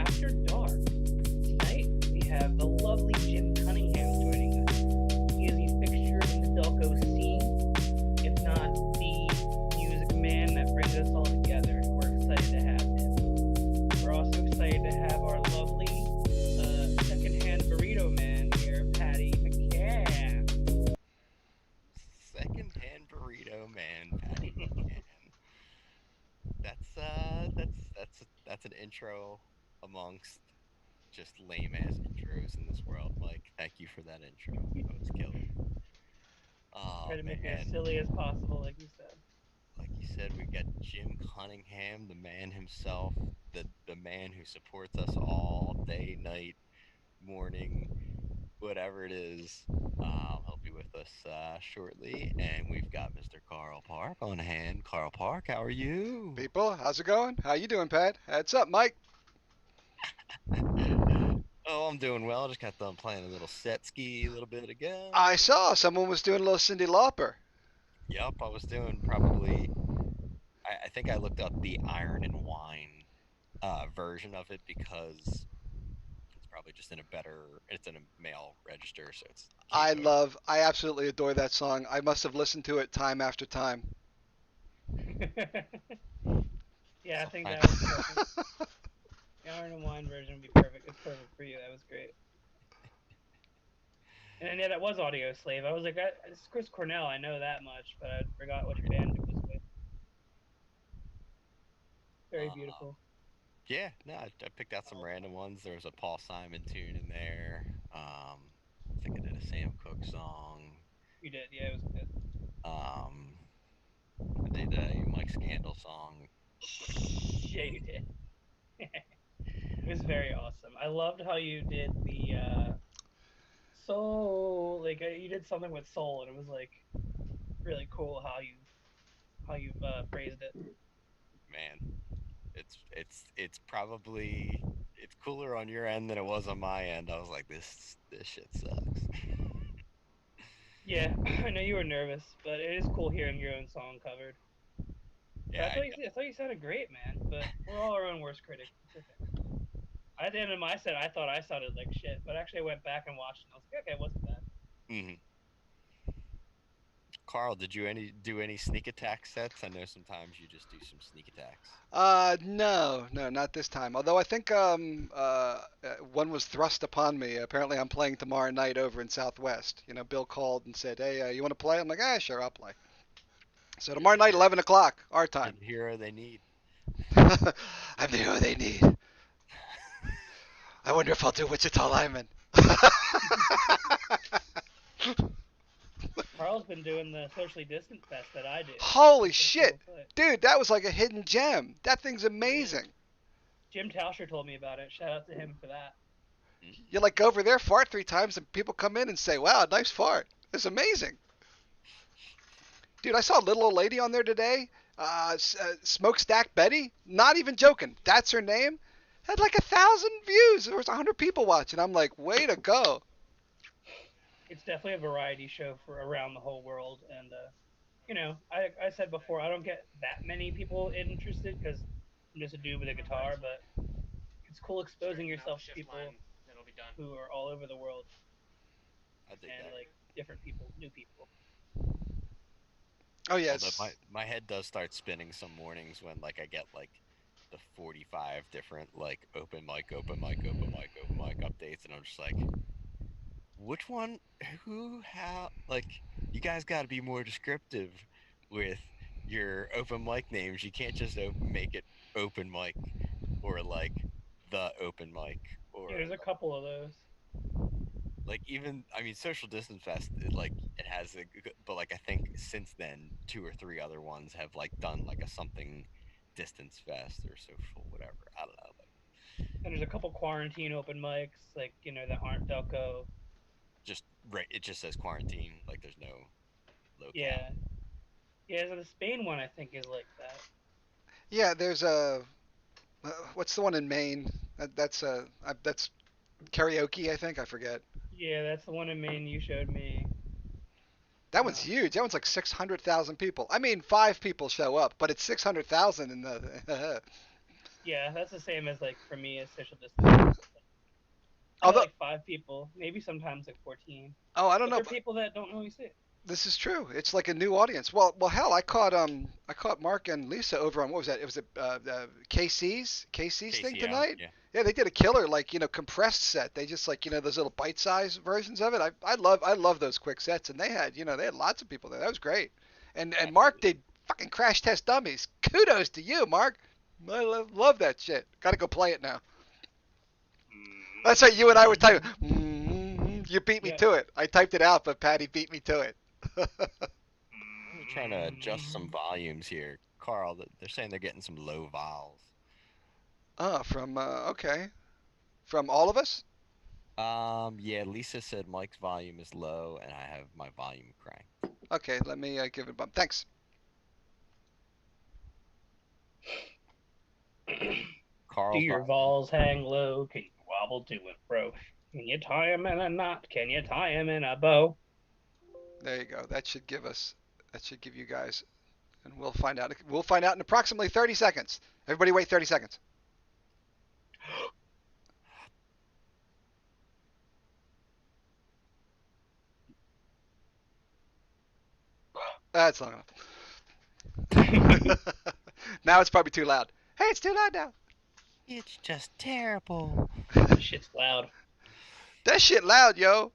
After Dark. Tonight we have the lovely Jim Cunningham joining us. He is a fixture in the Delco scene, if not the music man that brings us all together. We're excited to have him. We're also excited to have our lovely secondhand burrito man here, Patty McCann. Secondhand burrito man, Patty McCann. That's an intro amongst just lame ass intros in this world. Mike, thank you for that intro. That was killer. Try Oh to make it as man, silly as possible, like you said. like you said, we got Jim Cunningham, the man himself, the man who supports us all day, night, morning, whatever it is. He'll be with us shortly, and we've got Mr. Carl Park on hand. Carl Park, how are you? People, how's it going? How you doing, Pat? What's up, Mike? Oh, I'm doing well. Just got done playing a little set ski a little bit I ago. saw someone was doing a little Cindy Lauper. Yup, I was doing probably. I think I looked up the Iron and Wine version of it because it's probably just in a better. It's in a male register, so it's came over. I absolutely adore that song. I must have listened to it time after time. Yeah, I So think I, that was perfect. The Iron and Wine version would be perfect. It's perfect for you. That was great. And yeah, that was Audio Slave. I was like, it's Chris Cornell. I know that much, but I forgot which band it was with. Very uh, beautiful. yeah, no, I picked out some random ones. There was a Paul Simon tune in there. I think I did a Sam Cooke song. You did. Yeah, it was good. Um, I did a Mike Scandal song. Yeah, you did. It was very awesome. I loved how you did the soul. Like you did something with soul, and it was like really cool how you phrased it. Man, it's probably it's cooler on your end than it was on my end. I was like, this shit sucks. Yeah, I know you were nervous, but it is cool hearing your own song covered. But Yeah, I thought you sounded great, man. But we're all our own worst critics. It's okay. At the end of my set, I thought I sounded like shit, but actually I went back and watched, and I was like, okay, it wasn't bad. hmm Carl, did you any do any sneak attack sets? I know sometimes you just do some sneak attacks. No, no, not this time. Although I think one was thrust upon me. Apparently, I'm playing tomorrow night over in Southwest. You know, Bill called and said, "Hey, you want to play?" I'm like, "Ah, sure, I'll play." So You're tomorrow the night, hero. 11 o'clock, our You're time. the hero they need. I'm the hero they need. I wonder if I'll do Wichita Lineman. Carl's been doing the socially distant fest that I do. Holy It's so cool shit. to play. Dude, that was like a hidden gem. That thing's Yeah. amazing. Jim Tauscher told me about it. Shout out to him for that. You like go over there, fart 3 times, and people come in and say, wow, nice fart. It's amazing. Dude, I saw a little old lady on there today. Smokestack Betty. Not even joking. That's her name. Had like 1,000 views. There was 100 people watching. I'm like, way to go. It's definitely a variety show for around the whole world, and I said before I don't get that many people interested because I'm just a dude with a guitar, but it's cool exposing yourself to people who are all over the world I dig and that. like different people, new people. Oh, Although my yes. my head does start spinning some mornings when like I get like the 45 different like open mic, open mic, open mic, open mic updates, and I'm just like, which one, who, how, like, you guys got to be more descriptive with your open mic names. You can't just make it open mic or like the open mic Yeah, or there's a couple of those. like even I mean Social Distance Fest like it has a but like I think since then two or three other ones have like done like a something distance fest or social whatever. I don't know. Like And there's a couple quarantine open mics, like that aren't Delco. just right it just says quarantine like there's no locale. Yeah, yeah. So the Spain one I think is like that. Yeah, there's a. What's the one in Maine? That's karaoke, I think. I forget. Yeah, that's the one in Maine you showed me. That one's Um, huge. That one's like 600,000 people. I mean, 5 people show up, but it's 600,000 in the. Yeah, that's the same as like for me as social distancing. I know Although, like 5 people, maybe sometimes like 14, oh, I don't but know. they're people that don't know you see it. This is true. It's like a new audience. Well, hell, I caught Mark and Lisa over on what was that? It was KC's thing Casey, yeah, tonight. yeah. Yeah, they did a killer like compressed set. They just like those little bite-sized versions of it. I love those quick sets, and they had lots of people there. That was great. And Mark Absolutely. did fucking Crash Test Dummies. Kudos to you, Mark. I love that shit. Got to go play it now. That's right. You and I were typing. You beat me Yeah. to it. I typed it out, but Patty beat me to it. I'm trying to adjust some volumes here. Carl, they're saying they're getting some low vowels. From okay, from all of us. Yeah, Lisa said Mike's volume is low, and I have my volume cranked. Okay, let me give it a bump. Thanks. Do Carl's your volume. balls hang low? Can you wobble to and fro? Can you tie 'em in a knot? Can you tie 'em in a bow? There you go. That should give us. That should give you guys, and we'll find out. We'll find out in approximately 30 seconds. Everybody, wait 30 seconds. That's long enough. Now it's probably too loud. Hey, it's too loud now. It's just terrible. Shit's loud. That shit loud, yo.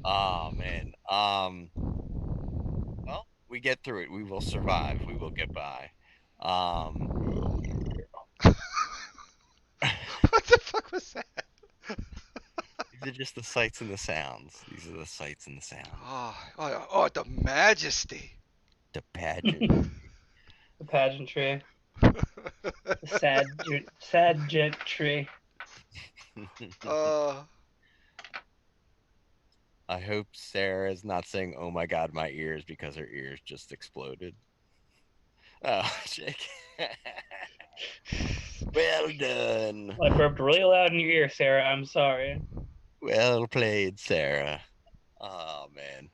Oh man. Well, we get through it. We will survive. We will get by. What the fuck was that? These are just the sights and the sounds. These are the sights and the sounds. Oh, the majesty. The pageant. The pageantry, the sad gentry. uh, I hope Sarah is not saying, "Oh my God, my ears," because her ears just exploded. Oh, Jake. Well done. I burped really loud in your ear, Sarah. I'm sorry. Well played, Sarah. Oh man.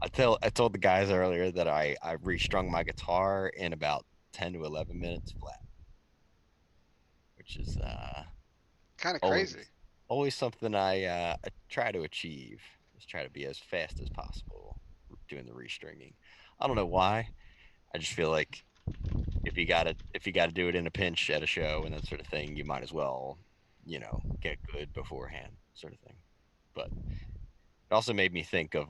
I told the guys earlier that I restrung my guitar in about 10 to 11 minutes flat, which is kind of crazy. always something I try to achieve. Just try to be as fast as possible doing the restringing. I don't know why. I just feel like if you gotta do it in a pinch at a show and that sort of thing, you might as well, get good beforehand, sort of thing. But it also made me think of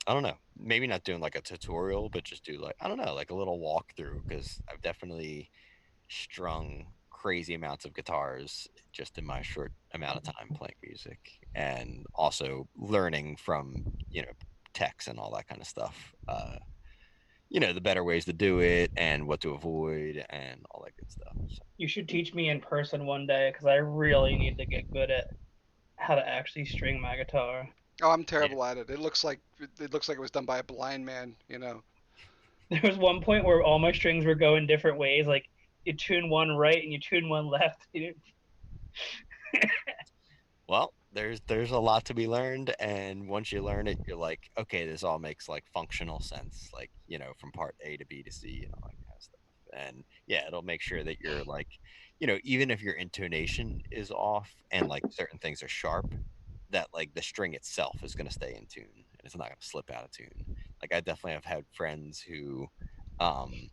I don't know, maybe not doing like a tutorial, but just do like I don't know, like a little walkthrough because I've definitely strung crazy amounts of guitars just in my short amount of time playing music, and also learning from techs and all that kind of stuff. The better ways to do it and what to avoid and all that good stuff. So, You should teach me in person one day because I really need to get good at how to actually string my guitar. Oh, I'm yeah. terrible at it. It looks like it was done by a blind man. There was one point where all my strings were going different ways. Like you tune one right and you tune one left. Well, there's a lot to be learned, and once you learn it, you're like, okay, this all makes like functional sense, like from part A to B to C and all that kind of stuff. And yeah, it'll make sure that you're like, even if your intonation is off and like certain things are sharp, that like the string itself is going to stay in tune and it's not going to slip out of tune. Like I definitely have had friends who, um,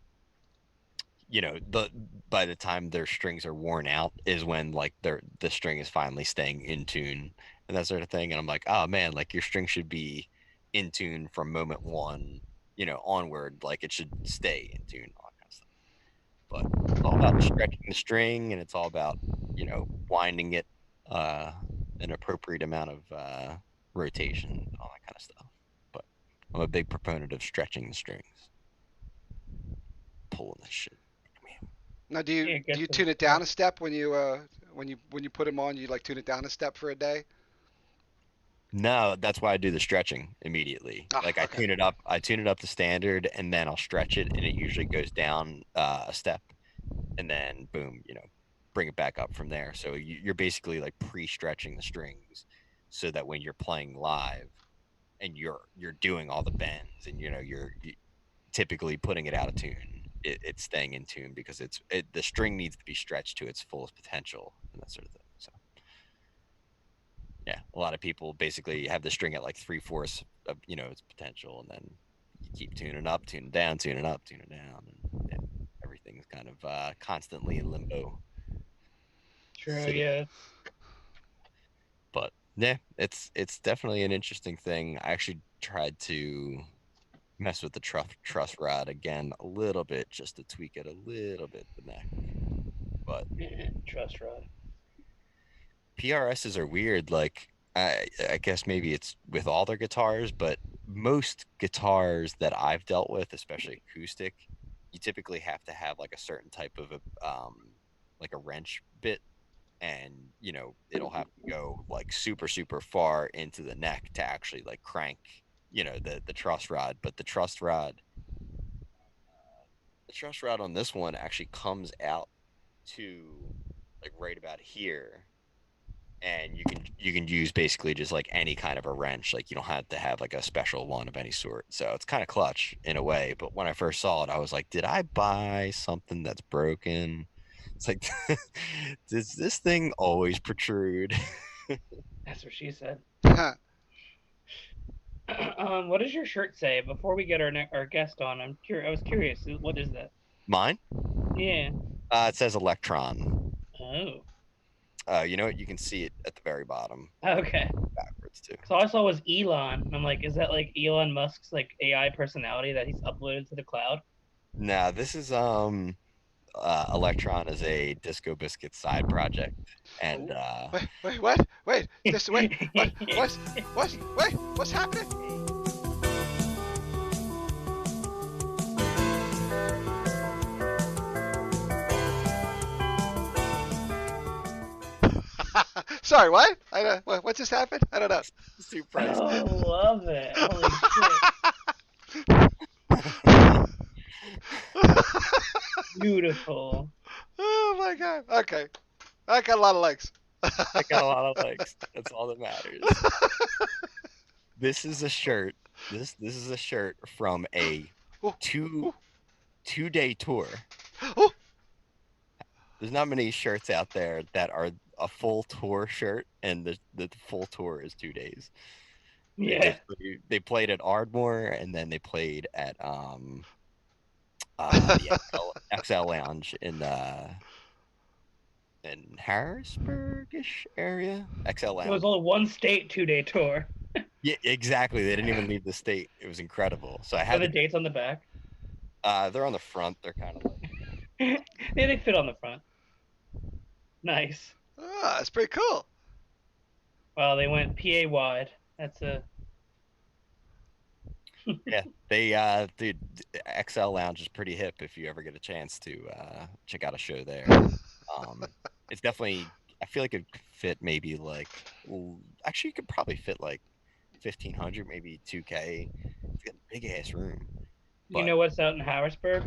the by the time their strings are worn out is when like the string is finally staying in tune and that sort of thing. And I'm like, oh man, like your string should be in tune from moment one, onward. Like it should stay in tune, all that kind of stuff. But it's all about stretching the string, and it's all about winding it uh an appropriate amount of rotation, all that kind of stuff. But I'm a big proponent of stretching the strings, pulling this shit. Now, do you Yeah, do get you some. tune it down a step when you put them on? You like tune it down a step for a day? No, that's why I do the stretching immediately. Ah, Like okay. I tune it up to standard, and then I'll stretch it, and it usually goes down a step, and then boom, bring it back up from there. So you're basically like pre-stretching the strings, so that when you're playing live and you're doing all the bends and typically putting it out of tune. It's staying in tune because the string needs to be stretched to its fullest potential and that sort of thing. So yeah, a lot of people basically have the string at like 3/4 of its potential, and then you keep tuning up, tuning down, tuning up, tuning down, and yeah, everything's kind of constantly in limbo, True. sitting. Yeah. But yeah, it's definitely an interesting thing. I actually tried to mess with the truss rod again a little bit just to tweak it a little bit the neck. But Trust rod. PRSs are weird. Like I guess maybe it's with all their guitars, but most guitars that I've dealt with, especially acoustic, you typically have to have like a certain type of like a wrench bit, and it'll have to go like super super far into the neck to actually like crank the truss rod. But the truss rod on this one actually comes out to like right about here, and you can use basically just like any kind of a wrench. Like you don't have to have like a special one of any sort. So it's kind of clutch in a way. But when I first saw it, I was like, did I buy something that's broken? It's like, does this thing always protrude? That's what she said. What does your shirt say? Before we get our guest on, I was curious. What is that? Mine? Yeah. It says Electron. Oh. You know what? You can see it at the very bottom. Okay. Backwards too. So all I saw was Elon. I'm like, is that like Elon Musk's like AI personality that he's uploaded to the cloud? Nah, this is Electron is a Disco Biscuit side project, and Wait, what? Wait, this, wait, what? Wait, what's happening? Sorry, what? What just happened? I don't know. surprise. Oh, love it. Holy shit. Beautiful. Oh my god. Okay. I got a lot of legs. I got a lot of legs. That's all that matters. This is a shirt. This is a shirt from a Ooh, two-day tour. ooh. There's not many shirts out there that are a full tour shirt, and the full tour is 2 days. Yeah. They played at Ardmore, and then they played at the XL Lounge in Harrisburgish area. XL It was Lounge. only one state 2-day tour. Yeah, exactly. They didn't even leave the state. It was incredible. So I Are had the dates on the back? they're on the front. They're kind of like They fit on the front. Nice. Ah, that's pretty cool. Well, they went PA wide. That's a yeah. They dude, XL Lounge is pretty hip if you ever get a chance to check out a show there. It's definitely. I feel like it could fit maybe like. Actually, you could probably fit like 1,500, maybe 2K. It's got a big ass room. You know what's out in Harrisburg?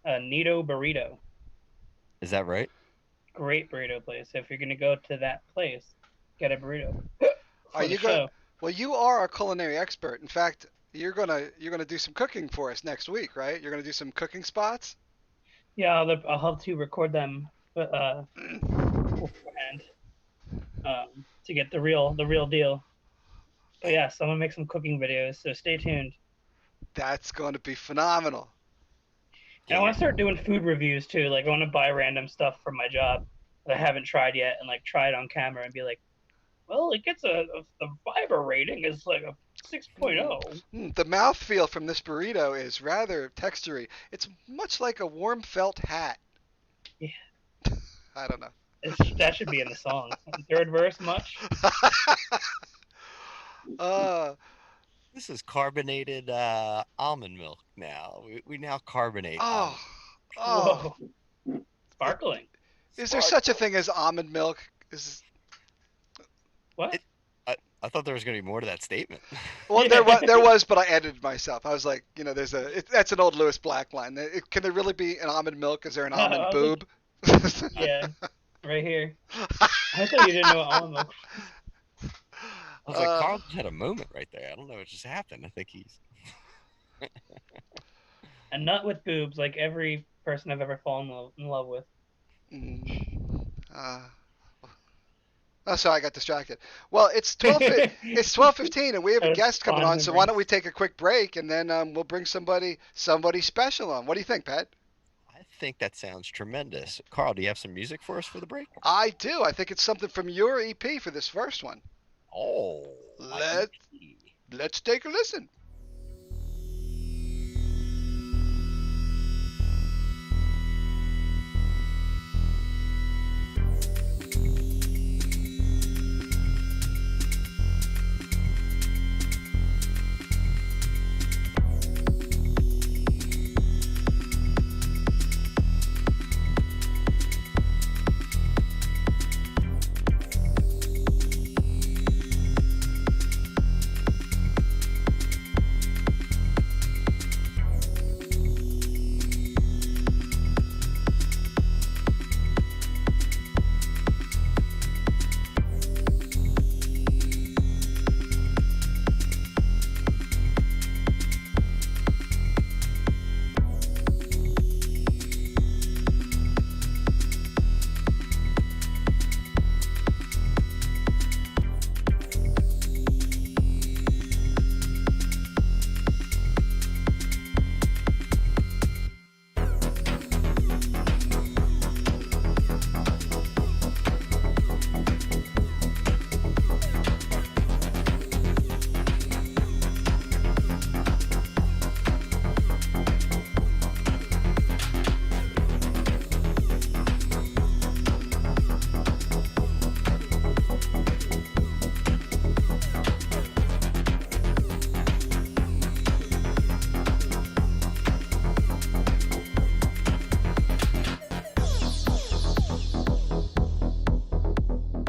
Nito Burrito. Is that right? Great burrito place. If you're gonna go to that place, get a burrito. Are you going? Well, you are a culinary expert. In fact, you're gonna do some cooking for us next week, right? You're gonna do some cooking spots. Yeah, I'll have to record them beforehand to get the real deal. But yeah, so I'm gonna make some cooking videos. So stay tuned. That's going to be phenomenal. And I want to start doing food reviews too. Like I want to buy random stuff from my job that I haven't tried yet, and like try it on camera and be like, well, it gets the fiber rating is like a 6.0. The mouthfeel from this burrito is rather textury. It's much like a warm felt hat. Yeah. I don't know. That should be in the song. Third verse, much? This is carbonated almond milk now. We now carbonate. Oh. Whoa. Sparkling. Is there such a thing as almond milk? What? I thought there was going to be more to that statement. Well, there was, but I edited myself. I was like, that's an old Lewis Black line. Can there really be an almond milk? Is there an almond boob? Yeah, right here. I thought you didn't know what almond milk was. I was like, Carl just had a moment right there. I don't know what just happened. I think he's. A nut with boobs, like every person I've ever fallen in love with. Mm, uh, oh, sorry, I got distracted. Well, it's 12. It's 12:15, and we have a That was guest coming fond on. So why don't we memories. take a quick break, and then we'll bring somebody special on. What do you think, Pat? I think that sounds tremendous. Carl, do you have some music for us for the break? I do. I think it's something from your EP for this first one. Oh, my Let EP. Let's take a listen.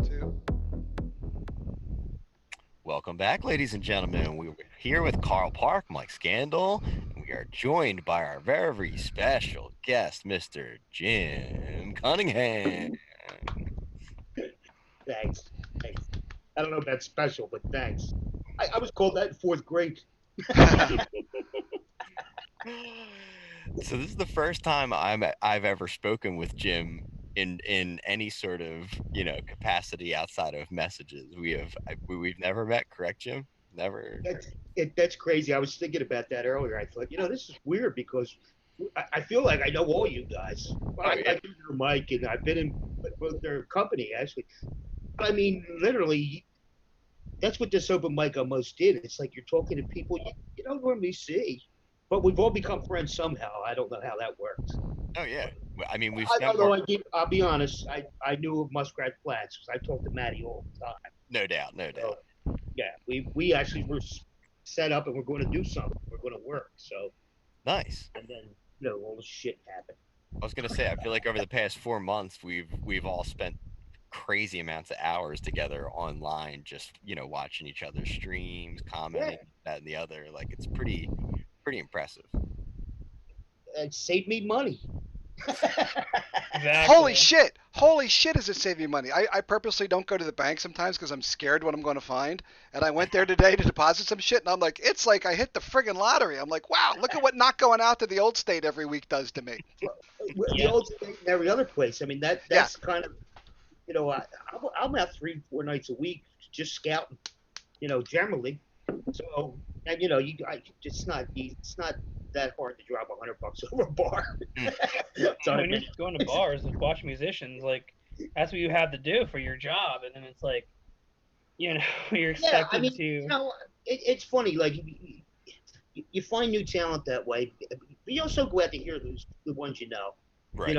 Two. Welcome back, ladies and gentlemen. We're here with Carl Park, Mike Scandal, and we are joined by our very special guest, Mr. Jim Cunningham. Thanks. Thanks. I don't know about special, but thanks. I was called that in fourth grade. So this is the first time I've ever spoken with Jim in any sort of capacity outside of messages. We've never met, correct, Jim? Never. That's crazy. I was thinking about that earlier. I thought, this is weird because I feel like I know all you guys. Well, Oh I yeah. do your mic, and I've been in both their company actually. But I mean, literally, that's what this open mic almost did. It's like you're talking to people you don't normally see, but we've all become friends somehow. I don't know how that worked. Oh yeah. I mean, we've I spent don't know. more. I'll be honest. I knew of Muskrat Flats because I talked to Maddie all the time. No doubt, no So doubt. yeah, we actually were set up and we're going to do something. We're going to work. So Nice. and then all the shit happened. I was gonna say, I feel like over the past 4 months, we've all spent crazy amounts of hours together online, just watching each other's streams, Yeah, commenting, that and the other. Like it's pretty impressive. it saved me money. Holy Exactly. shit! Holy shit! Does it save you money? I purposely don't go to the bank sometimes because I'm scared what I'm going to find. And I went there today to deposit some shit, and I'm like, it's like I hit the friggin' lottery. I'm like, wow, look at what not going out to the old state every week does to me. The Yeah. old state and every other place. I mean Yeah. that's kind of I'm out 3-4 nights a week just scouting. Generally. So and it's not that hard to drop $100 over a bar. Mm. So I When you're mean, going to bars and watch musicians, like that's what you have to do for your job, and then it's like, you're yeah, I expected mean, to. it's funny. Like you find new talent that way. But you also go out to hear the ones you know. Right.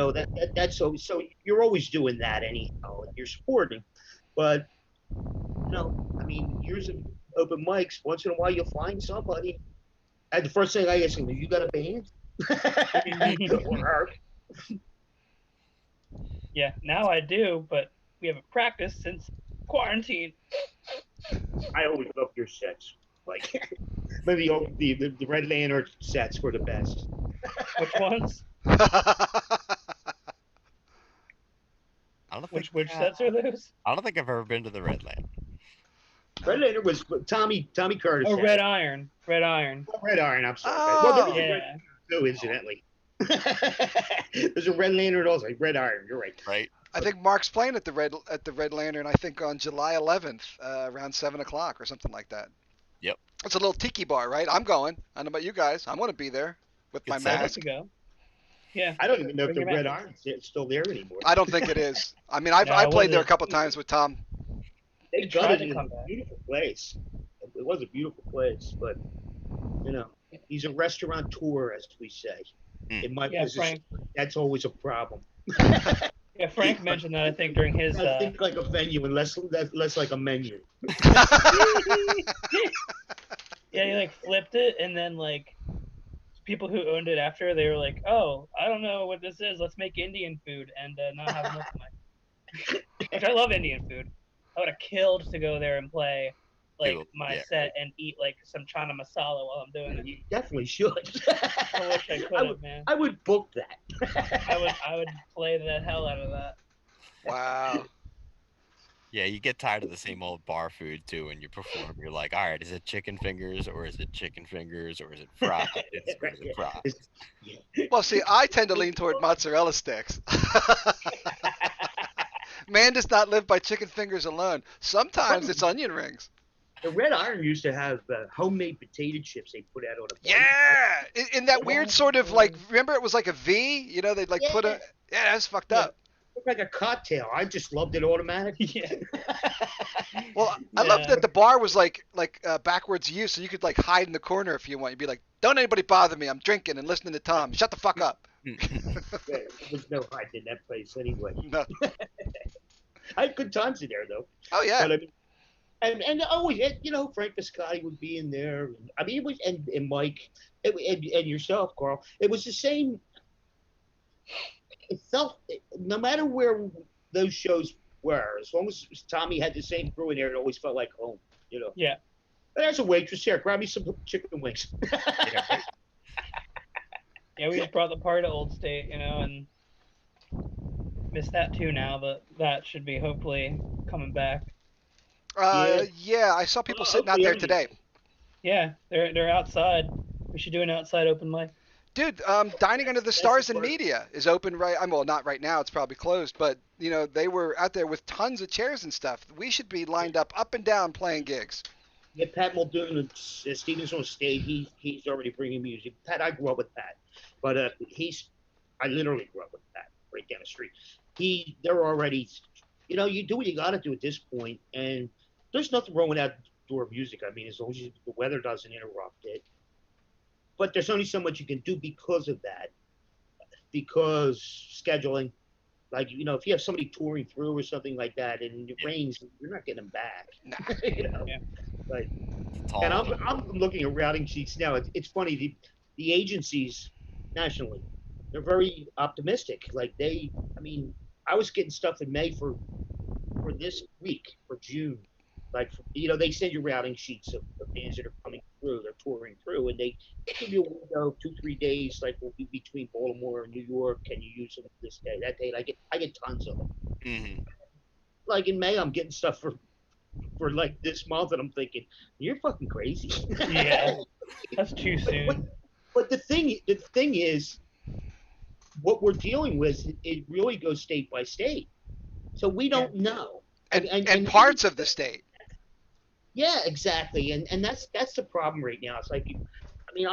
That's so you're always doing that anyhow. You're supporting, but I mean, years of open mics. Once in a while, you'll find somebody. And the first thing I ask them, "You got a band?" or her. Yeah, now I do, but we haven't practiced since quarantine. I always loved your sets. Like maybe the Red Lantern sets were the best. Which ones? I don't think Which sets are those? I don't think I've ever been to the Redland. Red Lantern was Tommy Curtis. Oh, Had Red it. Iron. Red Iron. Red Iron. I'm sorry. Well, there is a Oh, red. Yeah. too, incidentally. There's a Red Lantern also, like Red Iron. You're right. Right? I think Mark's playing at the Red Lantern. I think on July 11th, around 7 o'clock or something like that. Yep. It's a little tiki bar, right? I'm going. I don't know about you guys. I'm going to be there with my Good setup. I'd like mask. to go. Yeah. I don't even know if Bring the your Red mask. Iron's still there anymore. I don't think it is. I mean, I No, it played there a wasn't. couple times with Tom. They They tried gutted to it. It come was a back. beautiful place. It was a beautiful place, but you know, he's a restaurateur, as we say. Mm. In my Yeah, position, that's always a problem. Yeah, Frank mentioned that I think during his. I think like a venue and less like a menu. Yeah, he like flipped it, and then like people who owned it after, they were like, "Oh, I don't know what this is. Let's make Indian food and not have an open mic." Which I love Indian food. I would have killed to go there and play like Cool. my Yeah, set right. and eat like some chana masala while I'm doing it. You definitely should. I wish I could have, man. I would book that. I would play the hell out of that. Wow. Yeah, you get tired of the same old bar food too when you perform. You're like, all right, is it chicken fingers or is it chicken fingers or is it fries or is it fries? Well, see, I tend to lean toward mozzarella sticks. Man does not live by chicken fingers alone. Sometimes it's onion rings. The Red Iron used to have homemade potato chips they put out on a bun. Yeah, in that weird sort of like, remember it was like a V? You know, they'd like put a, yeah, that's fucked up. Looked like a cocktail. I just loved it automatically. Yeah. Well, I love that the bar was like backwards U, so you could like hide in the corner if you want. You'd be like, "Don't anybody bother me. I'm drinking and listening to Tom. Shut the fuck up." Yeah, there was no hiding in that place anyway. No. I had good times in there though. Oh yeah. But I mean, and always, you know, Frank Biscotti would be in there. I mean, it was and Mike and yourself, Carl. It was the same. It felt no matter where those shows were, as long as Tommy had the same crew in there, it always felt like home. You know. Yeah. And there's a waitress here. Grab me some chicken wings. Yeah, we just brought the party to Old State, you know, and miss that too now, but that should be hopefully coming back. Yeah, I saw people sitting out there today. Yeah, they're outside. We should do an outside open mic. Dude, Dining Under the Stars and Media is open right. Well, not right now. It's probably closed, but you know they were out there with tons of chairs and stuff. We should be lined up and down playing gigs. Yeah, Pat Muldoon and Stevens on stage. He's already bringing music. Pat, I grew up with Pat, but I literally grew up with Pat right down the street. They're already, you know, you do what you got to do at this point, and there's nothing wrong with outdoor music. I mean, as long as the weather doesn't interrupt it. But there's only so much you can do because of that. Because scheduling, like, you know, if you have somebody touring through or something like that and it rains, you're not getting them back. Nah. You know? Yeah. Like, and I'm looking at routing sheets now. It's funny, the agencies nationally, they're very optimistic. Like I mean, I was getting stuff in May for this week, for June. Like, you know, they send you routing sheets of bands that are coming through, they're touring through, and they give you a window of 2-3 days, like we'll be between Baltimore and New York. Can you use them this day, that day? And I get tons of them. Mm-hmm. Like in May, I'm getting stuff for like this month, and I'm thinking, you're fucking crazy. Yeah, that's too soon. But the thing is, what we're dealing with, it really goes state by state, so we don't know. And parts of the state. Yeah, exactly, and that's the problem right now. It's like, I mean,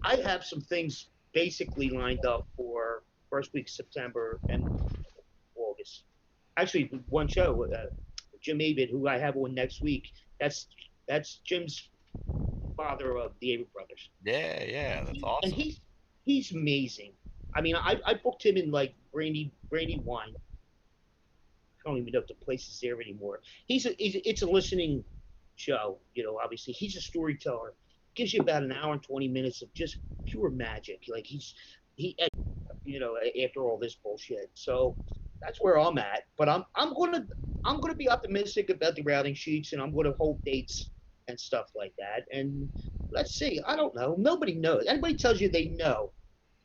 I have some things basically lined up for first week of September and August. Actually, one show, Jim Avid, who I have on next week. That's Jim's father of the Avid brothers. Yeah, that's awesome. And he's amazing. I mean, I booked him in like Brandy Wine. I don't even know if the place is there anymore. It's a listening show, you know. Obviously, he's a storyteller. Gives you about an hour and 20 minutes of just pure magic. Like you know, after all this bullshit. So that's where I'm at. But I'm gonna be optimistic about the routing sheets, and I'm gonna hold dates and stuff like that. And let's see. I don't know. Nobody knows. Anybody tells you they know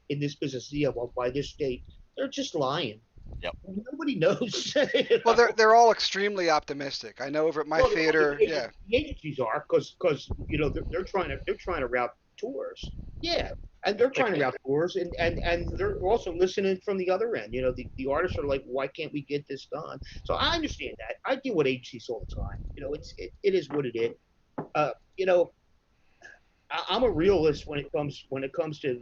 in this business, yeah, well, by this date, they're just lying. Yep. Nobody knows. Well, they're all extremely optimistic. I know over at my theater, the yeah. agencies are, because you know they're trying to route tours. Yeah, and they're trying to Okay. route doors, and they're also listening from the other end. The artists are like, why can't we get this done? So I understand that. I deal with agencies all the time. It is what it is. Uh, you know, I'm a realist when it comes to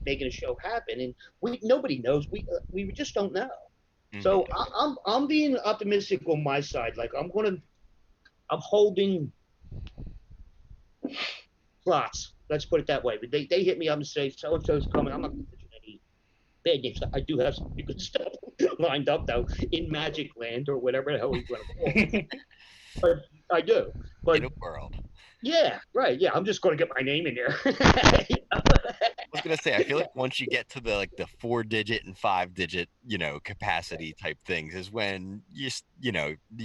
making a show happen, and we nobody knows. We just don't know. Hmm. So I'm being optimistic on my side. Like I'm holding slots. Let's put it that way. But they hit me up and say so and so's coming. I'm not going to mention any bad names. I do have some pretty good stuff lined up though in Magic Land or whatever the hell we want to call it. But I do. In But a world. yeah, right. Yeah, I'm just going to get my name in there. I was gonna say, I feel like once you get to the 4-digit and 5-digit, capacity type things is when you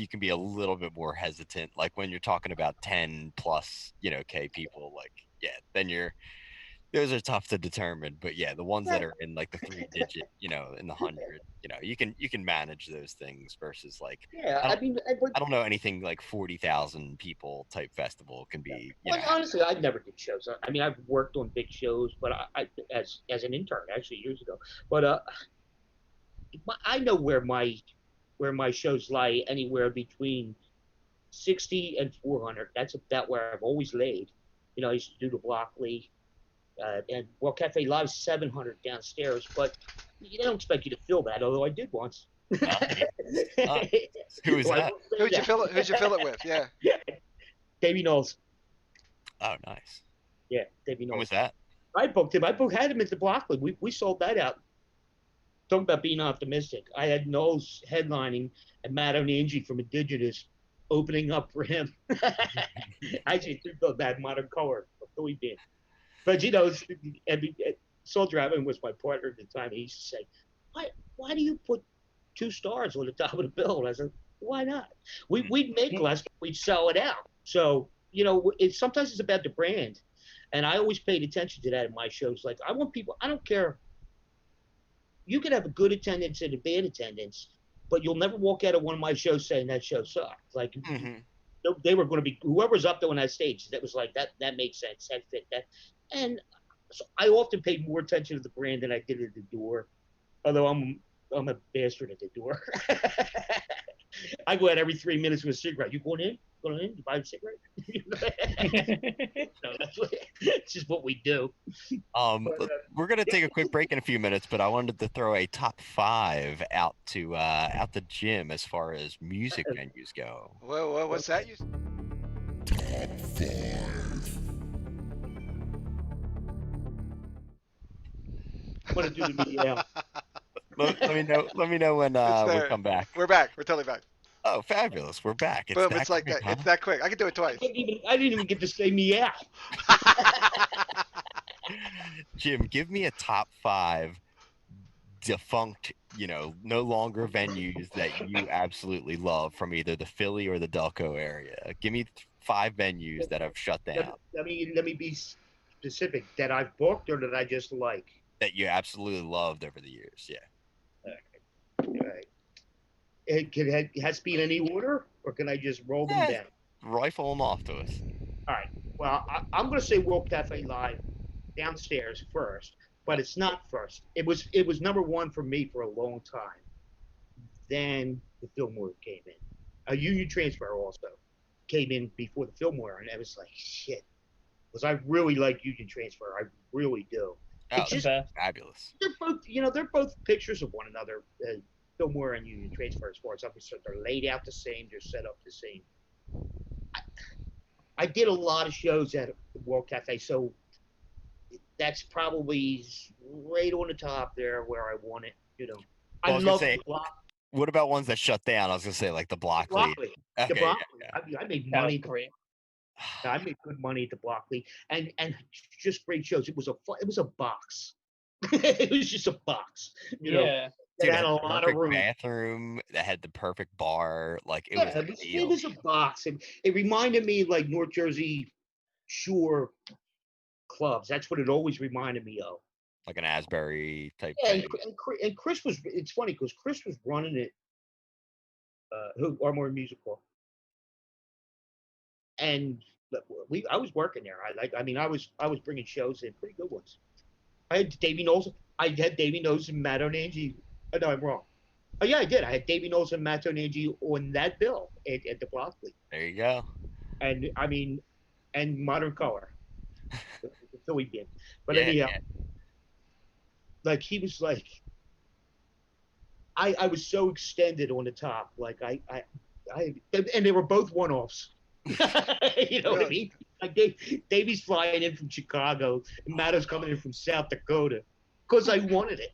can be a little bit more hesitant. Like when you're talking about 10 plus, K people, like yeah, then those are tough to determine. But yeah, the ones that are in like the 3-digit, in the hundred, you can manage those things versus like Yeah, I I don't mean, I don't know anything like 40,000 people type festival can be, well, honestly, I never did shows. I mean, I've worked on big shows, but as an intern actually years ago. But I know where my shows lie anywhere between 60 and 400. That's about where I've always laid. I used to do the Blockley, and well, Cafe Live 700 downstairs, but they don't expect you to fill that. Although I did once. nice. Nice. Who was So I that? will say Who'd you that. fill it? Who'd you fill it with? Yeah. Davey Knowles. Oh, nice. Yeah, Davey When was Knowles. that? I booked him. Had him at the Blockley. We sold that out. Talking about being optimistic. I had Knowles headlining and Matt Onanji from Indigenous opening up for him. I actually thought that modern color. Who he did. But Soldier Avenue was my partner at the time. He used to say, why do you put 2 stars on the top of the bill? And I said, why not? We'd make less, but we'd sell it out. So, sometimes it's about the brand. And I always paid attention to that in my shows. Like, I want people, I don't care. You could have a good attendance and a bad attendance, but you'll never walk out of one of my shows saying that show sucked. Like, Hmm. they were going to be whoever's up there on that stage. That was like that. That made sense. That fit that. And so I often paid more attention to the brand than I did at the door. Although I'm a bastard at the door. I go out every 3 minutes with a cigarette. You going in? Going in? You buy a cigarette? No, it's just what we do. But, We're gonna take a quick break in a few minutes, but I wanted to throw a top 5 out the gym as far as music venues go. Whoa, what's that? I'm gonna do the media. Let me know when It's we there. come back. We're back. We're totally back. Oh, fabulous! We're back. It's Boom. that It's like quick, that. huh? It's that quick. I can do it twice. I didn't even get to say meow. Jim, give me a top 5 defunct, no longer venues that you absolutely love from either the Philly or the Delco area. Give me 5 venues that have shut down Let me be specific. That I've booked or that I just like. that you absolutely loved over the years. Yeah. All right. It has to be in any order, or can I just roll them Yeah, down? rifle them off to us. All right. Well, I'm going to say World Cafe Live downstairs first, but it's not first. It was number one for me for a long time. Then the Fillmore came in. A Union Transfer also came in before the Fillmore, and I was like, shit, because I really like Union Transfer. I really do. Oh, It's The just best. fabulous. they're both pictures of one another. Fillmore and Union Transfer, as far as I'm concerned, they're laid out the same. They're set up the same. I did a lot of shows at the World Cafe, so that's probably right on the top there where I want it. I Well, I was gonna love say, the what about ones that shut down? I was gonna say like the Blockley. Blockley. The Okay, Blockley. yeah, I mean, I made That was money. great. I made good money at the Blockley, and just great shows. It was a box. It was just a box. Yeah. That Dude, it had had a the lot of perfect room. bathroom. That had the perfect bar. Like it was Yeah, it ideal. was a box. It reminded me like North Jersey Shore clubs. That's what it always reminded me of. Like an Asbury type Yeah, venue. and Chris was. It's funny because Chris was running it. Who are more musical, and I was working there. I mean, I was bringing shows in, pretty good ones. I had Davy Knowles. I had Davy Knowles and Matt Onanji. Oh, no, I'm wrong. Oh yeah, I did. I had Davy Knowles and Matt Onanji on that bill at the Broccoli, There you go. and I mean, and Modern Color, the Philly band. But Yeah, anyhow, like he was like, I was so extended on the top, like I, and they were both one-offs. You know what I Really? mean? Like Davy's flying in from Chicago, and Matto's coming in from South Dakota, because I wanted it.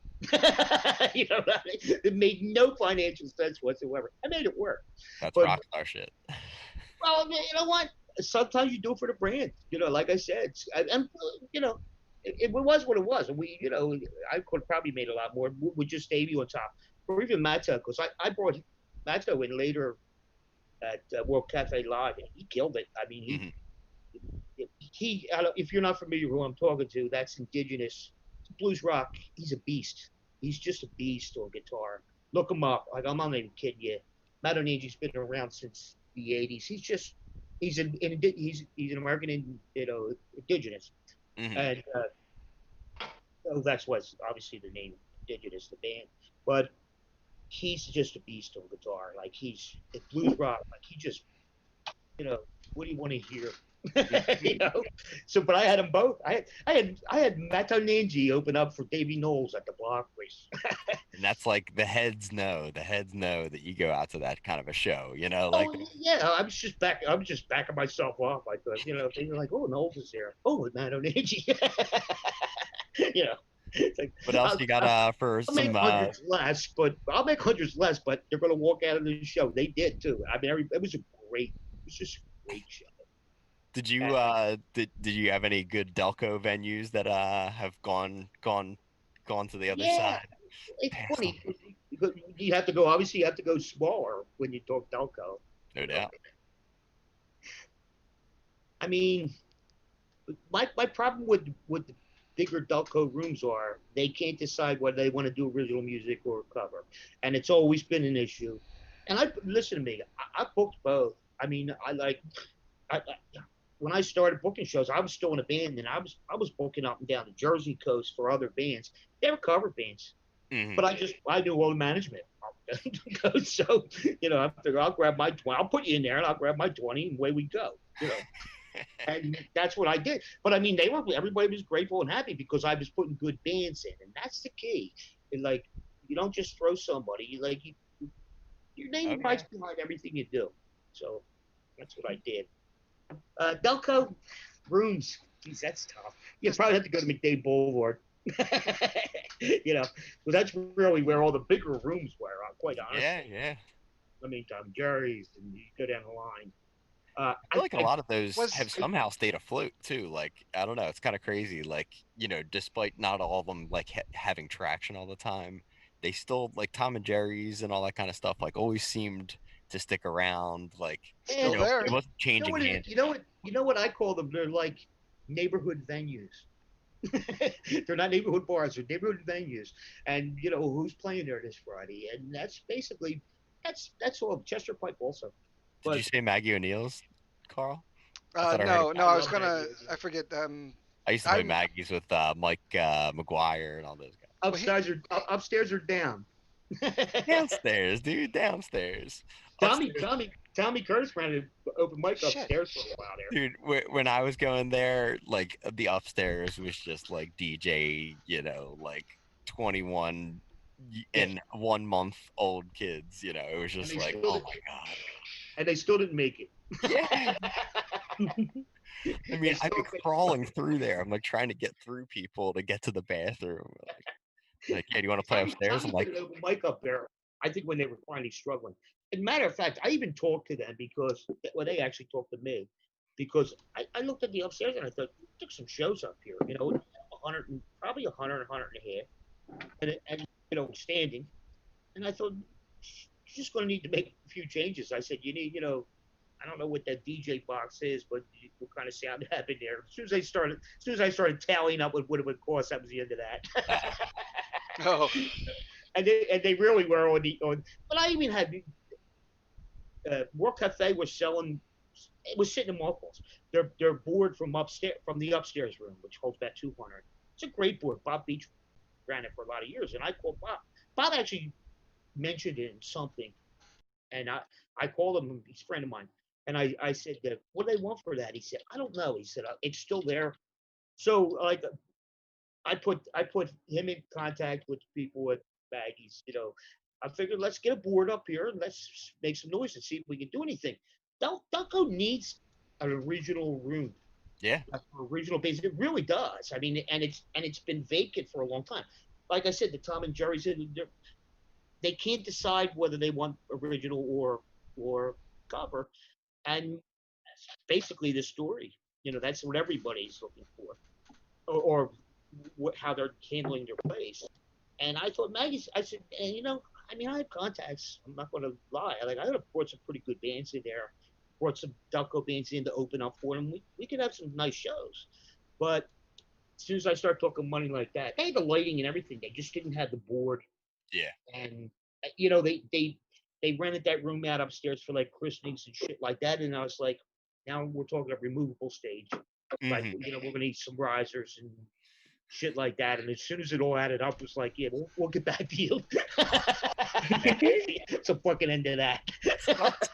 You know what I mean? It made no financial sense whatsoever. I made it work. that's But rock star shit. well, you know what? Sometimes you do it for the brand. You know, like I said, and you know, it was what it was. And we, you know, I could have probably made a lot more with just Davey on top, or even Matto, because I brought Matto in later at World Cafe Live, and he killed it. I mean, Mhm. I don't, if you're not familiar with who I'm talking to, that's indigenous blues rock. He's a beast. He's just a beast on guitar. Look him up. Like I'm not even kidding you. Matt O'Neill's been around since the '80s. He's an American, you know, indigenous, Mhm. and so that's what's obviously the name indigenous, the band. But he's just a beast on guitar. Like he's blues rock. Like he just, you know, what do you want to hear? You know. So, but I had them both. I had Mato Ninji open up for Davey Knowles at the block race. And that's like the heads know. The heads know that you go out to that kind of a show. You know, like Oh yeah, I was just backing myself off. I thought, you know, they were like, oh, Knowles is there. Oh, Mato Ninji. You know, it's like what else you got for I'll make some hundreds less, but I'll make hundreds less. But they're going to walk out of the show. They did too. I mean, it was it was just a great show. did And you did you have any good Delco venues that have gone to the other yeah, side? it's Passed on funny. them, You have to go. Obviously, you have to go smaller when you talk Delco. no You know, doubt. I mean, my problem with the bigger Delco rooms are they can't decide whether they want to do original music or cover, and it's always been an issue. And I listen to me. I booked both. I mean, when I started booking shows, I was still in a band, and I was booking up and down the Jersey coast for other bands. They were cover bands, but Hmm. I knew all the management. So you know, I figure I'll grab my 20. I'll put you in there, and I'll grab my 20, and away we go. You know, and that's what I did. But I mean, everybody was grateful and happy because I was putting good bands in, and that's the key. And like, you don't just throw somebody. Your Oh name yeah. writes behind everything you do. So that's what I did. Delco rooms. Geez, that's tough. You Just probably have to go to McDade Boulevard. You know, well, that's really where all the bigger rooms were. Quite Yeah, honestly, yeah. I mean, Tom Jerry's, and you go down the line. I feel like a lot of those was have somehow stayed afloat too. Like I don't know, it's kind of crazy. Like despite not all of them like having traction all the time, they still like Tom and Jerry's and all that kind of stuff. Like always seemed to stick around. Like still there. it wasn't You know changing what? hands. You know what I call them? They're like neighborhood venues. They're not neighborhood bars; they're neighborhood venues. And you know who's playing there this Friday? And that's basically that's all. Chester Pipe also, Did you but say Maggie O'Neill's, Carl? I thought I heard it. No, no, I I was love gonna. Maggie. I forget. I used to play I'm. Maggie's with Mike McGuire and all those guys. Well, he. Upstairs or down. Downstairs, dude, downstairs. Tommy Upstairs, Tommy Tommy Curtis ran an open mic Shit. upstairs for a while there. dude. When I was going there, like the upstairs was just like DJ, like 21 Yeah, and 1 month old kids. It was and just they like, still oh did, my god. and they still didn't make it. Yeah. I They mean, I'd be still crawling through there. I'm like trying to get through people to get to the bathroom. Like, hey, do you want to play upstairs? I'm Tommy like, did an open mic up there. I think when they were finally struggling. As a matter of fact, I even talked to them because well, they actually talked to me because I looked at the upstairs and I thought took some shows up here. You know, 100 and probably 100, 100 and a half, and you know standing. And I thought you're just going to need to make a few changes. I said you need I don't know what that DJ box is, but what kind of sound happened there. As soon as I started tallying up what it would cost, that was the end of uh, that. Oh, And they really were on. But I even had Work Cafe was selling. It was sitting in mothballs. They're bored from the upstairs room, which holds about 200. It's a great board. Bob Beach ran it for a lot of years, and I called Bob. Bob actually mentioned it in something, and I called him. He's a friend of mine, and I said, "What do they want for that?" He said, "I don't know." He said, "It's still there." So like I put him in contact with people at Maggie's. I figured let's get a board up here and let's make some noise and see if we can do anything. Delco needs an original room, Yeah. original base. It really does. I mean, and it's been vacant for a long time. Like I said, the Tom and Jerry's they can't decide whether they want original or cover, and basically the story. That's what everybody's looking for, or how they're handling their place. And I thought Maggie's. I said, and I mean, I have contacts. I'm not going to lie. I could have brought some pretty good bands in there, brought some Delco bands in to open up for them. We could have some nice shows. But as soon as I start talking money like that, they had the lighting and everything. They just didn't have the board. Yeah. And they rented that room out upstairs for like christenings and shit like that. And I was like, now we're talking a removable stage. Like, we're gonna need some risers and shit like that. And as soon as it all added up, it was like, yeah, we'll get back to you. It's a fucking end of that.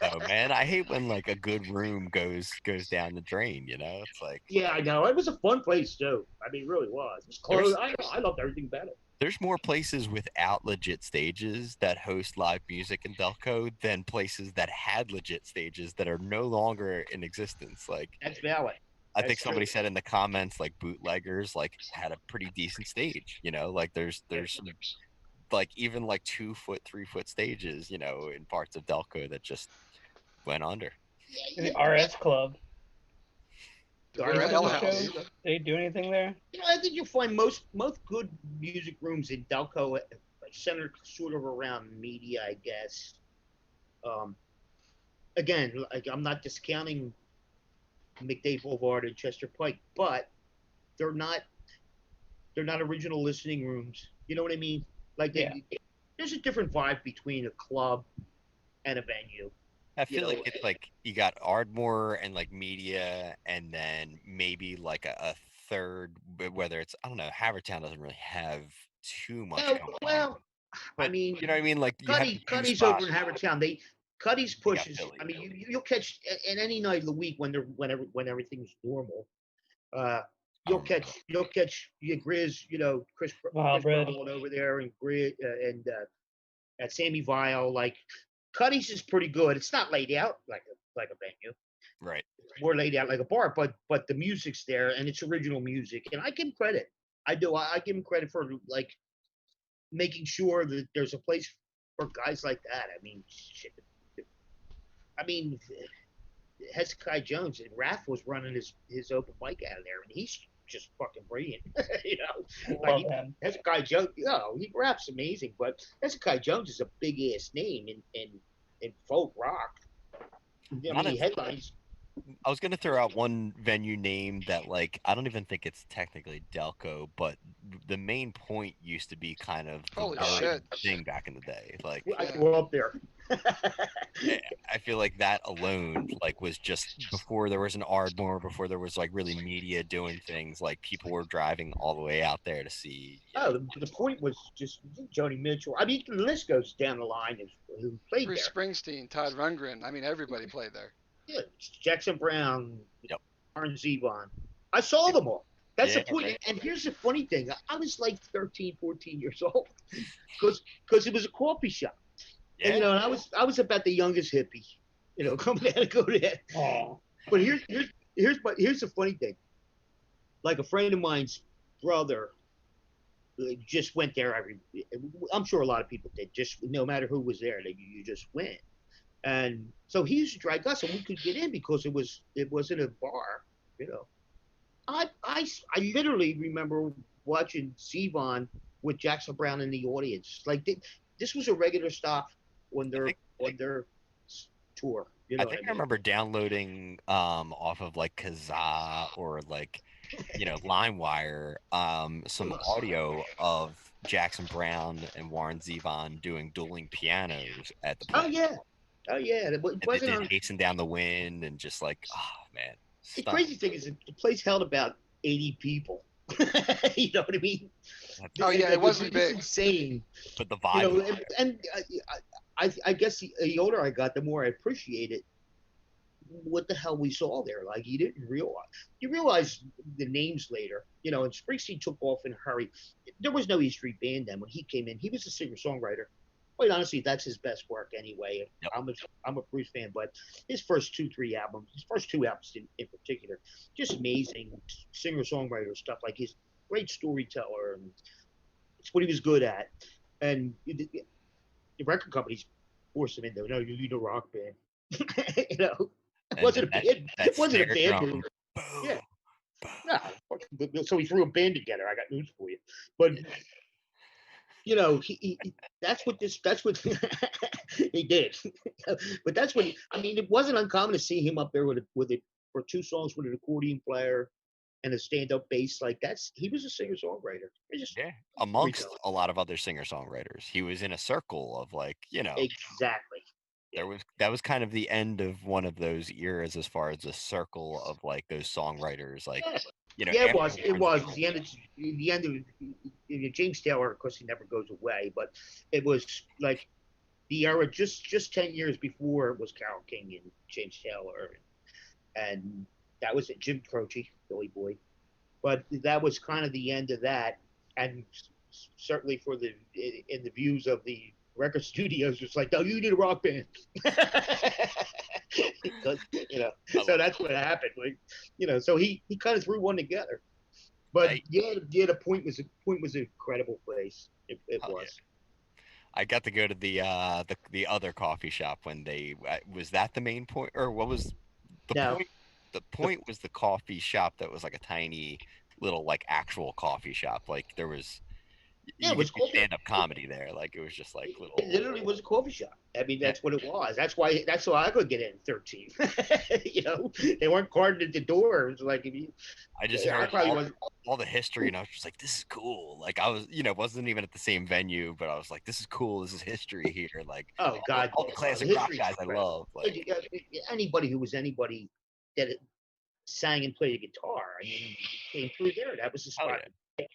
Oh man, I hate when like a good room goes down the drain. It's like, Yeah, I know. It was a fun place too. I mean, it really was. It's close. I loved everything about it. there's more places without legit stages that host live music in Delco than places that had legit stages that are no longer in existence. Like, That's valid. I think That's somebody true. said in the comments, like bootleggers like had a pretty decent stage. Like there's some like even like 2 foot, 3 foot stages, in parts of Delco that just went under. The RS Club. The Sorry, Rare Any what? Ale good House. shows? Did they do anything there? I think you'll find most good music rooms in Delco centered sort of around media, I guess. Um, Again, like, I'm not discounting McDade Boulevard and Chester Pike, but they're not original listening rooms. You know what I mean? Like Yeah. there's a different vibe between a club and a venue. I feel like it's like you got Ardmore and like media, and then maybe like a third, whether it's, I don't know, Havertown doesn't really have too much Oh, going on. well, But I mean, you know what I mean? Like you have Cuddy's over in Havertown. Cuddy's got pushes. Philly. I mean, you'll catch in any night of the week when everything's normal. Uh, you'll catch your Grizz, Wow, Chris Brad. Berlin over there and Grizz and at Sammy Vile. Like Cuddy's is pretty good. It's not laid out like a venue. Right. It's more laid out like a bar, but the music's there and it's original music, and I give him credit. I do. I give him credit for like making sure that there's a place for guys like that. I mean, shit. I mean, Hezekiah Jones and Raph was running his open mic out of there, and he's just fucking brilliant. Love him. Hezekiah Jones, he raps amazing, but Hezekiah Jones is a big ass name in folk rock. I mean, he headlines. I was gonna throw out one venue name that, like, I don't even think it's technically Delco, but the main point used to be kind of the Holy Durham shit. thing back in the day. Like, I grew up there. I feel like that alone, like, was just before there was an Ardmore, before there was like really media doing things. Like, people were driving all the way out there to see. The point was just Joni Mitchell. I mean, the list goes down the line of who played Bruce there. Springsteen, Todd Rundgren. I mean, everybody played there. Yeah, Jackson Brown, Yep. Warren Zevon. I saw them all. That's Yeah, the point. right. And here's the funny thing. I was like 13, 14 years old because it was a coffee shop. Yeah. And, and I was about the youngest hippie, coming out to go to that. Oh, But here's the funny thing. Like a friend of mine's brother just went there I'm sure a lot of people did, just no matter who was there, you just went. And so he used to drag us, and we could get in because it wasn't a bar. I literally remember watching Zevon with Jackson Brown in the audience. Like this was a regular stop on their tour. I think I remember downloading off of like Kazaa or like LimeWire some audio of Jackson Brown and Warren Zevon doing dueling pianos at the place. Oh yeah. It And wasn't they on. did Hasten Down the Wind and just like, oh man. The Stunning. crazy thing is the place held about 80 people. You know what I mean? Oh, yeah, it wasn't It's big. insane. But the You vibe. know, was there. and I guess the older I got, the more I appreciated what the hell we saw there. Like you realize the names later, you know, and Springsteen took off in a hurry. There was no E Street Band then when he came in. He was a singer songwriter. Quite honestly, that's his best work anyway. Yep. I'm a Bruce fan, but his first his first two albums in particular, just amazing singer songwriter stuff. Like his great storyteller, and it's what he was good at. And the record companies forced him into, no, you need a rock band. You know, it And wasn't a that, bad, that it wasn't a snare bad drum. move. Boom, Yeah. boom. No, so he threw a band together. I got news for you. But you know, that's what he did. But that's what I mean. It wasn't uncommon to see him up there with it for two songs with an accordion player and a stand-up bass. Like he was a singer-songwriter. He's just Yeah, amongst storyteller. a lot of other singer-songwriters. He was in a circle of like, Exactly. that was kind of the end of one of those eras as far as the circle of like those songwriters, like, Yeah. Yeah, it was. after It was Prince- the end of James Taylor. Of course, he never goes away, but it was like the era just 10 years before it was Carole King and James Taylor, and that was it. Jim Croce, Billy Boy, but that was kind of the end of that, and certainly for in the views of the record studios, it's like, no, you need a rock band. Because, so that's what happened. Like, so he kind of threw one together. But Right. yeah, the point was an incredible place. It Oh, yeah. was. I got to go to the other coffee shop when they was that the main point, or what was the No. point? The point was the coffee shop that was like a tiny little like actual coffee shop. Like there was Yeah, it was could cool. stand up comedy there. Like it was just like little. It literally was a coffee shop. I mean, that's what it was. That's why I could get in 13. They weren't carded at the door. It was like, if you, I just I heard probably wasn't. all the history, and I was just like, this is cool. Like I was, wasn't even at the same venue, but I was like, this is cool. This is history here. Like Oh God, all the classic the rock history's guys I incredible. love. Like Anybody who was anybody that sang and played a guitar, I mean, came through there. That was the oh spot. yeah.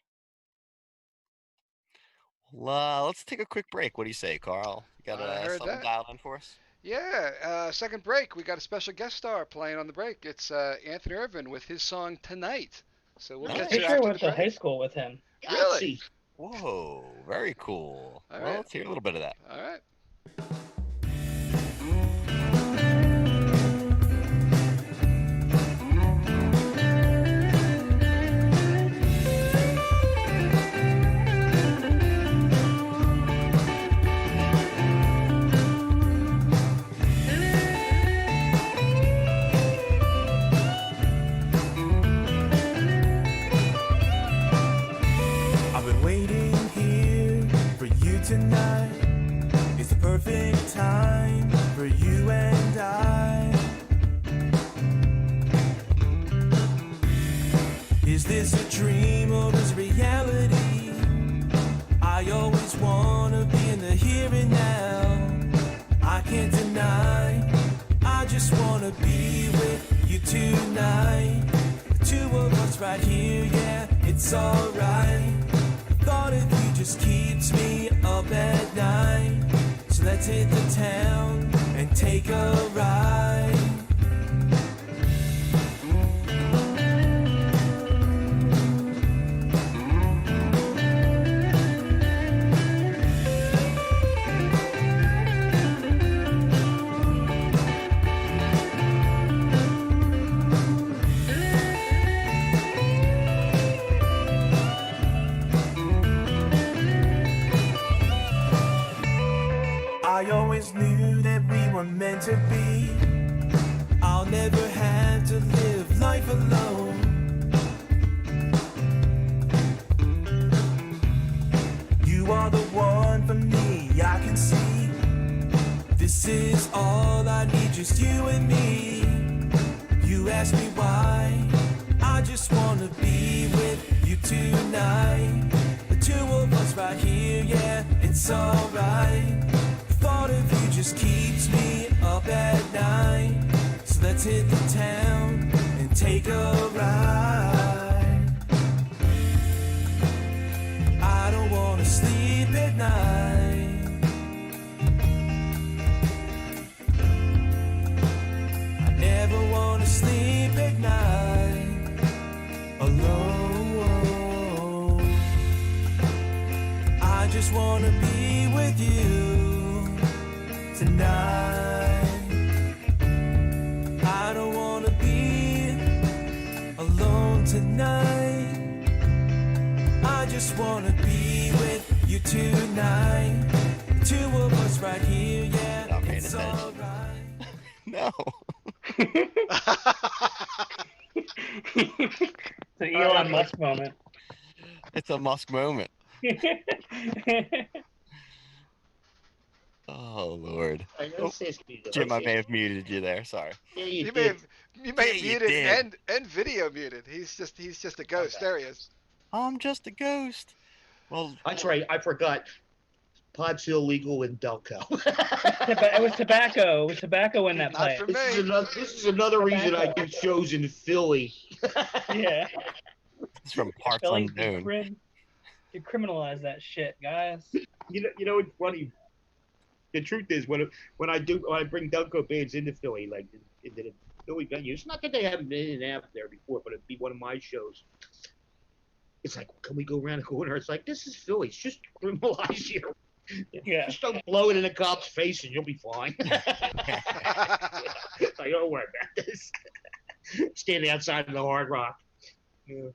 Let's take a quick break. What do you say, Carl? You got I heard something that. dialed in for us? Yeah, second break. We got a special guest star playing on the break. It's Anthony Irvin with his song Tonight. So we'll Nice. catch you Pretty sure I after went the to break. high school with him. Really? Whoa, very cool. All Well, right. let's hear a little bit of that. All right. I've been waiting here for you tonight. It's the perfect time for you and I. Is this a dream or is it reality? I always wanna be in the here and now. I can't deny, I just wanna be with you tonight. The two of us right here, yeah, it's alright. Thought of you just keeps me up at night. So let's hit the town and take a ride. I always knew that we were meant to be. I'll never have to live life alone. You are the one for me, I can see. This is all I need, just you and me. You ask me why, I just wanna be with you tonight. The two of us right here, yeah, it's alright. Thought of you just keeps me up at night. So let's hit the town and take a ride. sleep at night. I never wanna sleep at night alone. I just wanna be with you tonight. I don't wanna be alone tonight. I just wanna be with you tonight. The two of us right here, yeah, Not paying it's attention. alright. No. The Elon Musk moment. It's a Musk moment. Oh Lord. I know this is me, though. Jim, I may have muted you there. Sorry. Yeah, you You did. may have Yeah, you muted did. and video muted. He's just a ghost. Okay. There he is. I'm just a ghost. Well, That's right. I forgot. Pot's illegal in Delco. It was tobacco. It was tobacco in that Not plant. for This is another reason I do shows in Philly. Yeah. it's from parts Philly, unknown. you criminalize that shit, guys. You know what's funny? The truth is, when I bring Delco bands into Philly, like into the Philly venues, not that they haven't been in and out there before, but it'd be one of my shows. It's like, can we go around the corner? It's like, this is Philly. It's just criminalize here. Yeah. Just don't blow it in a cop's face and you'll be fine. Like, don't worry about this. Standing outside of the Hard Rock. Yeah.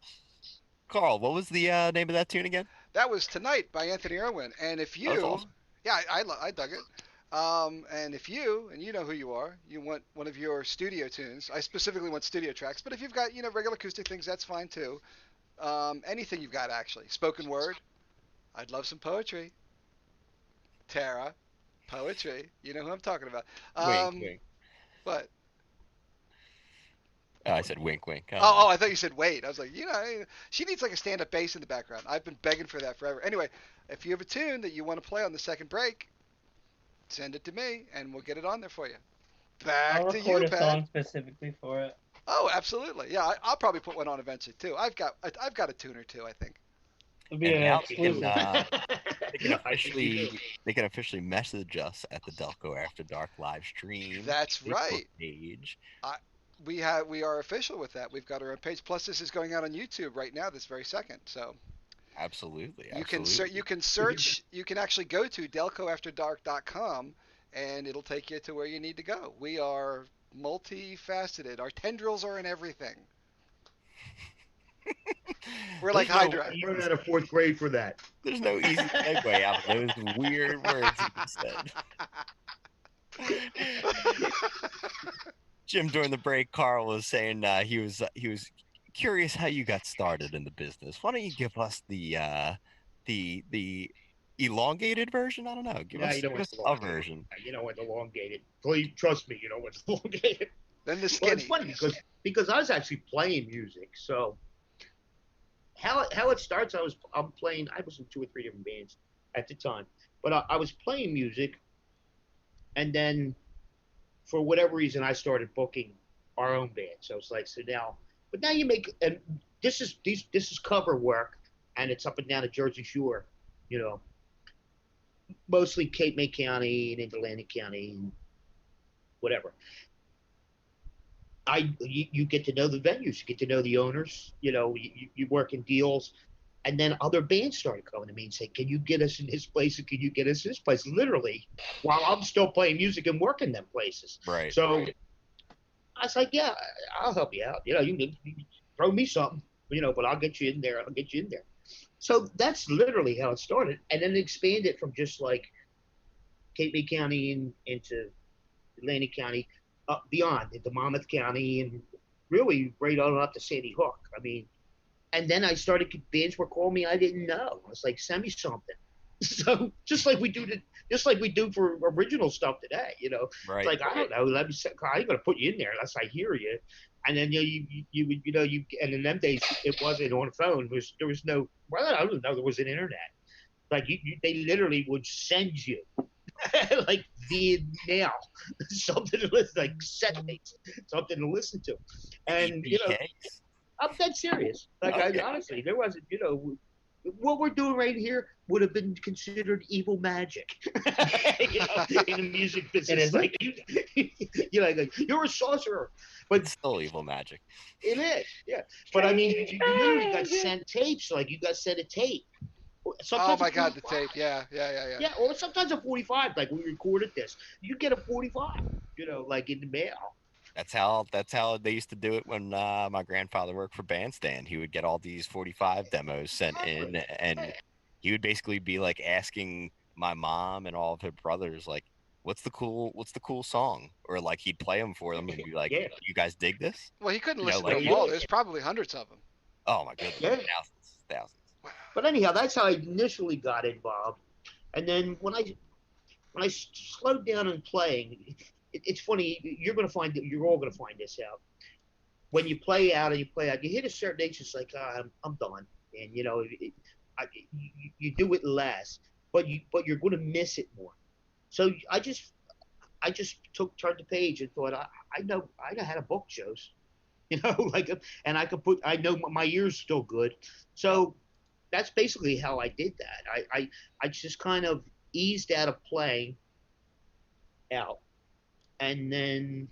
Carl, what was the name of that tune again? That was Tonight by Anthony Irwin. And if That was you, awesome. yeah, I dug it. And if you, and you know who you are, you want one of your studio tunes. I specifically want studio tracks, but if you've got regular acoustic things, that's fine too. Anything you've got actually, spoken word. I'd love some poetry. Tara, poetry. You know who I'm talking about. Wink, wink. What? Oh, I said wink, wink. Oh, I thought you said wait. I was like, she needs like a stand-up bass in the background. I've been begging for that forever. Anyway, if you have a tune that you want to play on the second break, send it to me, and we'll get it on there for you. Back I'll to record you, a Pat. song specifically for it. Oh, absolutely. Yeah, I'll probably put one on eventually too. I've got a tune or two, I think. It'll be And an now exclusive. they can officially message us at the Delco After Dark live stream. That's Facebook right. Page. We are official with that. We've got our own page. Plus, this is going out on YouTube right now, this very second. So Absolutely. you can search. You can actually go to delcoafterdark.com, and it'll take you to where you need to go. We are multifaceted. Our tendrils are in everything. We're like There's no Hydra. I learned out of fourth grade for that. There's no easy segue out of those weird words you just said. Jim, during the break, Carl was saying he was curious how you got started in the business. Why don't you give us the elongated version? I don't know. Give us a version. You know what's elongated. Please trust me. You know what's elongated. Then the Well, skinny. it's funny because I was actually playing music. So how it starts, I'm playing. I was in 2 or 3 different bands at the time, but I was playing music, and then for whatever reason I started booking our own band. So it's like now you make, and this is cover work, and it's up and down the Jersey Shore, mostly Cape May County and into Atlantic County and whatever. You get to know the venues, you get to know the owners, you work in deals, and then other bands started coming to me and saying, can you get us in this place and can you get us in this place? Literally, while I'm still playing music and working them places. Right. So I was like, yeah, I'll help you out. You can throw me something, but I'll get you in there. So that's literally how it started. And then it expanded from just like Cape May County into Atlantic County, up beyond into Monmouth County, and really right on up to Sandy Hook. I mean, and then I started, bands were calling me I didn't know. I was like, send me something. So just like we do for original stuff today, Right. It's like, I don't know, I ain't gonna put you in there unless I hear you. And then and in them days it wasn't on the phone. There was no, well, I don't know, there was an internet. Like they literally would send you like via mail something to listen, like something to listen to, and EPK? I'm dead serious. Like Okay. honestly, there wasn't, what we're doing right here would have been considered evil magic in the music business. is Like you're a sorcerer, but It's still evil magic. it is, yeah. But I mean, you literally got sent tapes. Like you got sent a tape. Oh Sometimes a my God, the 45. tape. Yeah, yeah, yeah, yeah. Yeah, or sometimes a 45. Like we recorded this, you get a 45. Like in the mail. That's how they used to do it when my grandfather worked for Bandstand. He would get all these 45 demos sent in, Exactly. and he would basically be like asking my mom and all of her brothers like, "What's the cool song?" Or like he'd play them for them and be like, Yeah, "You guys dig this?" Well, he couldn't You know, listen to like them he, all. yeah, There's probably hundreds of them. oh my goodness, yeah. thousands. Wow. But anyhow, that's how I initially got involved. And then when I slowed down in playing, it's funny. You're all gonna find this out. When you play out and you play out, you hit a certain age. It's like I'm done, and you do it less, but you're gonna miss it more. So I just turned the page and thought I know how to book shows, like, and I know my ear's still good, so that's basically how I did that. I just kind of eased out of playing out, and then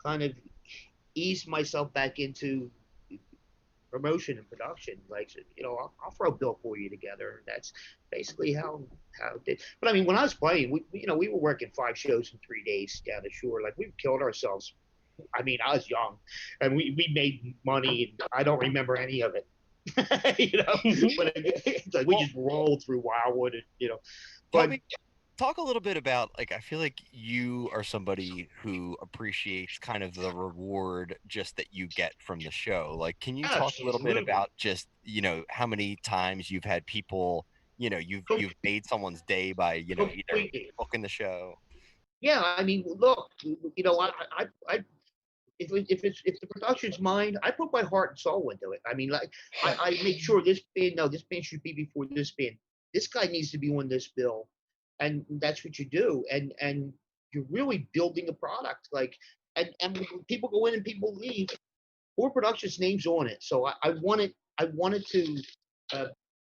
kind of eased myself back into promotion and production. Like, I'll throw a bill for you together. That's basically how it did. But I mean, when I was playing, we were working 5 shows in 3 days down the shore. Like we killed ourselves. I mean, I was young, and we made money, and I don't remember any of it. But it's like we just rolled through Wildwood, and Tell But me, talk a little bit about like I feel like you are somebody who appreciates kind of the reward just that you get from the show. Like, can you talk a little bit absolutely, about just how many times you've had people, you've made someone's day by either completely. booking the show. Yeah, I mean, look, I if the production's mine, I put my heart and soul into it. I mean, like I make sure this band should be before this band. This guy needs to be on this bill, and that's what you do. And you're really building a product. Like, and when people go in and people leave, Core Productions' name's on it. So I wanted to uh,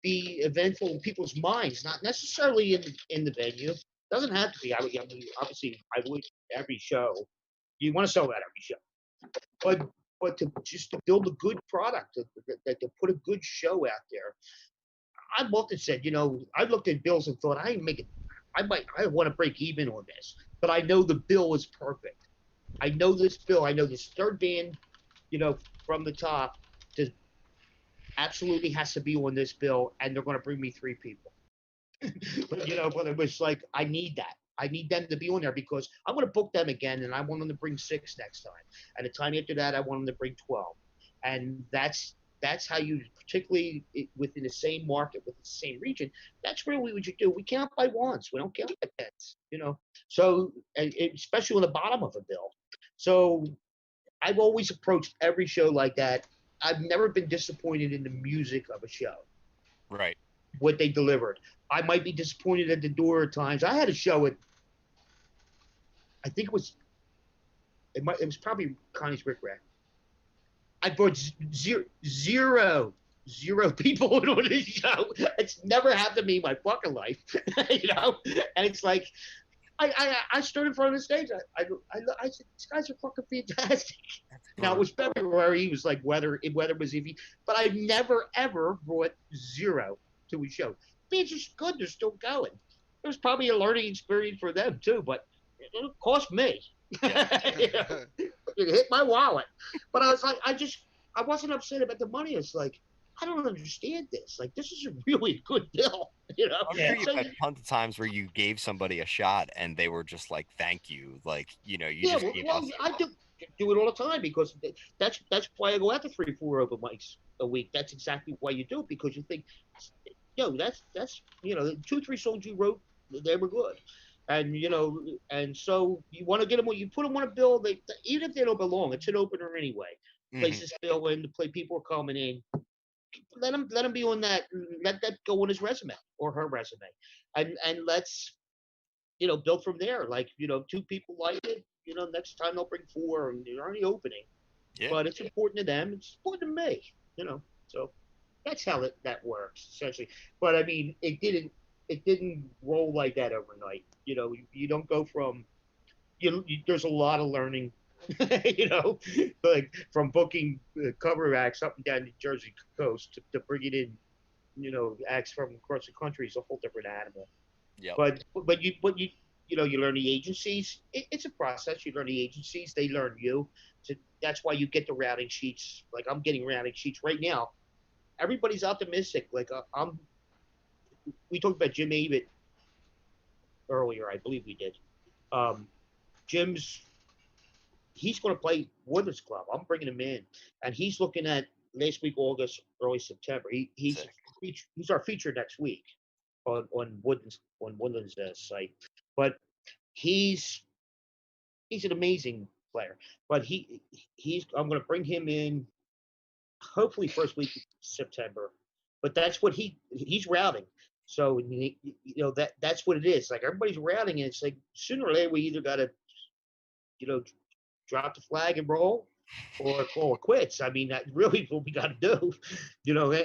be eventful in people's minds, not necessarily in the venue. Doesn't have to be. I mean, obviously, I would every show. You want to sell that every show, but to just to build a good product, to put a good show out there. I looked and said, I looked at bills and thought I ain't making. I want to break even on this, but I know the bill is perfect. I know this bill. I know this third band, you know, from the top, just absolutely has to be on this bill, and they're going to bring me 3 people. But it was like I need that. I need them to be on there because I'm going to book them again, and I want them to bring 6 next time. And the time after that, I want them to bring 12. And that's how you, particularly within the same market, with the same region, that's really what you do. We count by ones. We don't count by tens. So, especially on the bottom of a bill. So I've always approached every show like that. I've never been disappointed in the music of a show, Right. what they delivered. I might be disappointed at the door at times. I had a show at, I think it was probably Connie's Rick Rack. I brought zero people on this show. It's never happened to me in my fucking life, And it's like, I stood in front of the stage. I said, these guys are fucking fantastic. Now it was February. It was like weather was iffy, but I never ever brought zero to a show. Bands just good. They're still going. It was probably a learning experience for them too, but it cost me. Yeah. It hit my wallet. But I was like, I wasn't upset about the money. It's like, I don't understand this. Like, this is a really good bill. I'm Yeah. sure you've So, had tons of times where you gave somebody a shot and they were just like, "Thank you," like you yeah, just gave well, us. I do it all the time because that's why I go out to 3-4 open mics a week. That's exactly why you do it, because you think, that's 2-3 songs you wrote, they were good, and and so you want to get them. You put them on a bill. Even if they don't belong, it's an opener anyway. Mhm. Places fill in, the play people are coming in. Let him be on that. Let that go on his resume or her resume, and let's build from there. Like 2 people like it. Next time they'll bring 4, and they're already opening. Yeah. But it's important to them. It's important to me. So that's how that works essentially. But I mean, it didn't roll like that overnight. You don't go from there's a lot of learning. you know, like from booking cover acts up and down the Jersey coast to bringing in acts from across the country is a whole different animal. Yep. But you learn the agencies. It's a process. You learn the agencies. They learn you. So that's why you get the routing sheets. Like I'm getting routing sheets right now. Everybody's optimistic. Like we talked about Jim Abbott earlier. I believe we did. Um, Jim's he's going to play Woodlands Club. I'm bringing him in, and he's looking at last week, August, early September. Sick. He's our feature next week on Woodlands site. But he's he's an amazing player. But he's I'm going to bring him in hopefully first week of September. But that's what he's routing. So that's what it is. Like everybody's routing, and it's like sooner or later we either got to you know drop the flag and roll, or call it quits. I mean, that really what we got to do,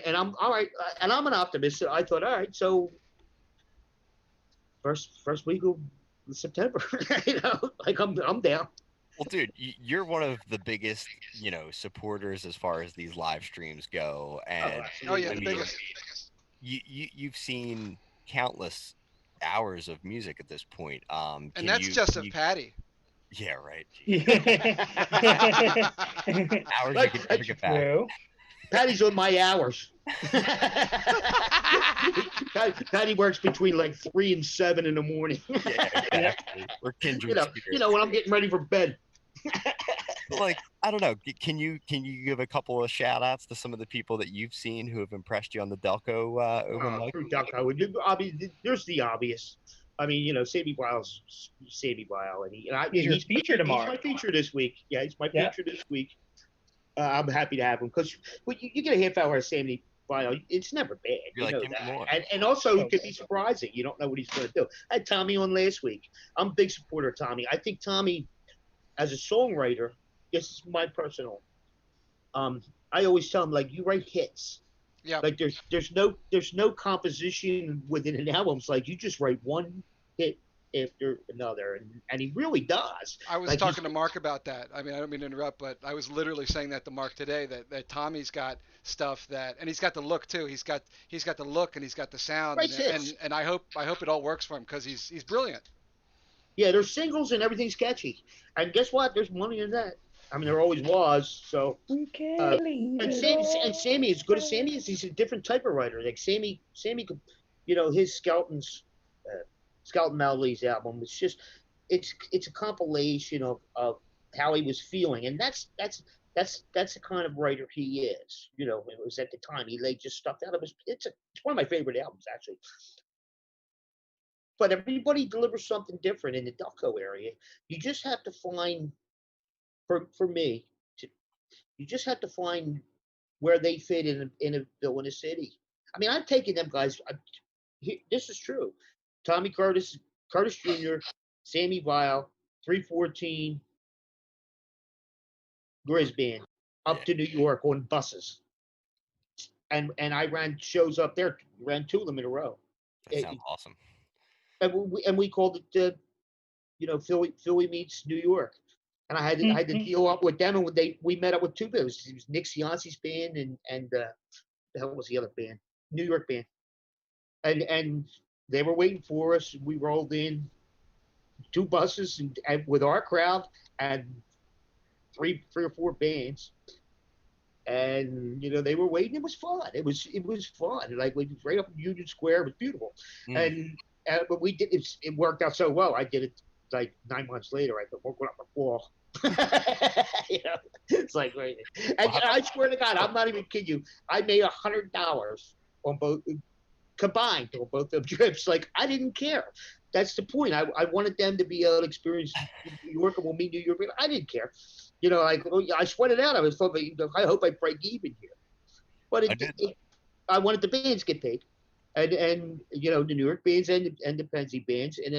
And I'm all right, and I'm an optimist. So I thought, all right, so first week of September, like I'm down. Well, dude, you're one of the biggest, supporters as far as these live streams go, Oh, and Oh yeah, absolutely. I the mean, biggest. you've seen countless hours of music at this point. And Can that's you? just Can of you Patty. yeah, right. Yeah. Hours you Like, can never get back. True. Patty's on my hours. Patty works between like 3 and 7 in the morning. Yeah, exactly. We're kindred spirits. When I'm getting ready for bed. Like, I don't know. Can you give a couple of shout outs to some of the people that you've seen who have impressed you on the Delco open mic? Through Delco. There's the obvious. I mean, Sammy Wiles, Sammy Weil, and He's your feature he's tomorrow. my feature this week. Yeah, he's my Yeah. feature this week. I'm happy to have him because when you get a half hour of Sammy Weil, it's never bad. You're You like, know give me that. more. And also So it could be surprising. You don't know what he's going to do. I had Tommy on last week. I'm a big supporter of Tommy. I think Tommy, as a songwriter, this is my personal. I always tell him, like, you write hits. Yeah. Like there's no composition within an album. It's like you just write one hit after another, and he really does. I was Like, talking to Mark about that. I mean, I don't mean to interrupt, but I was literally saying that to Mark today that Tommy's got stuff and he's got the look too. He's got the look and he's got the sound, Right hits. and I hope it all works for him because he's brilliant. Yeah, there's singles and everything's catchy. And guess what? There's money in that. I mean, there always was. So we can't Uh, leave and it Sammy, as good as Sammy all is, he's a different type of writer. Like Sammy could, his Skeleton Melodies album. It's a compilation of how he was feeling, and that's the kind of writer he is. It was at the time he laid just stuff out. It's one of my favorite albums actually. But everybody delivers something different in the Delco area. You just have to find, for me, you just have to find where they fit in a bill in a city. I mean, I've taken them guys. This is true. Tommy Curtis Jr., Sammy Weil, 314, Grizz Band, up to New York on buses, and I ran shows up there. Ran two of them in a row. That sounds awesome. And we called it, Philly meets New York. And I had to deal up with them, and we met up with two bands. It was Nick Cianci's band and the hell was the other band? New York band. And they were waiting for us. We rolled in two buses and with our crowd and three or four bands. And they were waiting. It was fun. It was fun. Like we was right up in Union Square. It was beautiful. But we did it worked out so well. I did it like 9 months later. I thought, we're going up the wall. It's like right. And I swear to God, I'm not even kidding you. I made $100 on both combined on both of them trips. Like I didn't care. That's the point. I wanted them to be able to experience New York, and we'll meet New York. I didn't care. I sweated out. I was thinking, I hope I break even here. But I wanted the bands to get paid, and the New York bands and the Pennsy bands, and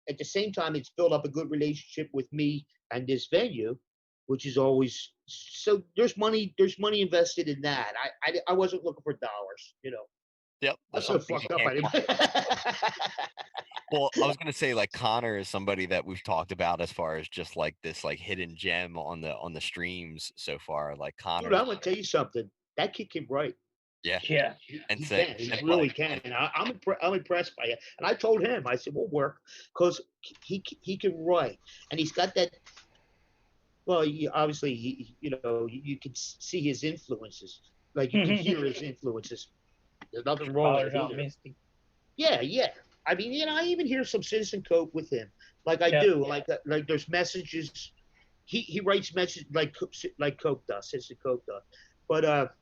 at the same time, it's built up a good relationship with me and this venue. which is always so. There's money. There's money invested in that. I wasn't looking for dollars. Yep. That's There's so some things you fucked up. I can't. didn't. Well, I was gonna say like Connor is somebody that we've talked about as far as just like this like hidden gem on the streams so far. Like Dude, Connor's, I'm gonna tell you something. That kid can write. yeah, Yeah. and He sing can. He and really play. can. And I'm impressed by it. And I told him, I said, we'll work because he can write, and he's got that. Well, obviously, you can see his influences. Like you can hear his influences. There's nothing wrong with Father's it out either. Misty. Yeah, yeah. I mean, I even hear some Citizen Cope with him. Like I Yep. do. Like there's messages. He writes messages like Cope does, Citizen Cope does. But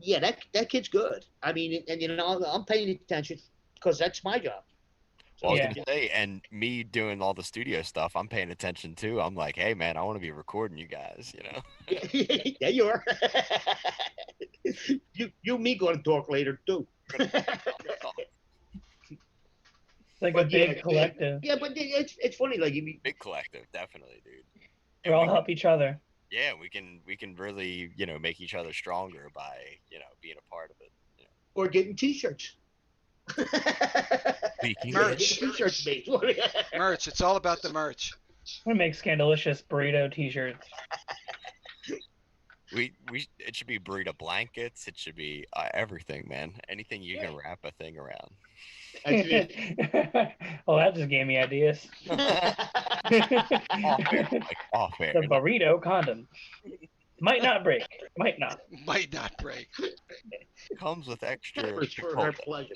yeah, that kid's good. I mean, and I'm paying attention because that's my job. Well, I was Yeah. gonna say, and me doing all the studio stuff, I'm paying attention too. I'm like, hey man, I want to be recording you guys. Yeah, you are. you and me going to talk later too. It's like a But big collective. Yeah, but it's funny. Like Big collective, definitely, dude. We all help each other. Yeah, we can really make each other stronger by being a part of it. or getting T-shirts. Speaking Merch. of, Getting T-shirts made. Merch. It's all about the merch. We make Scandalicious burrito T-shirts. we it should be burrito blankets. It should be everything, man. Anything you can wrap a thing around. Well, that just gave me ideas. Off air, like off air. The burrito condom. Might not break. Might not. Might not break. Comes with extra. It's for her Chipotle. pleasure.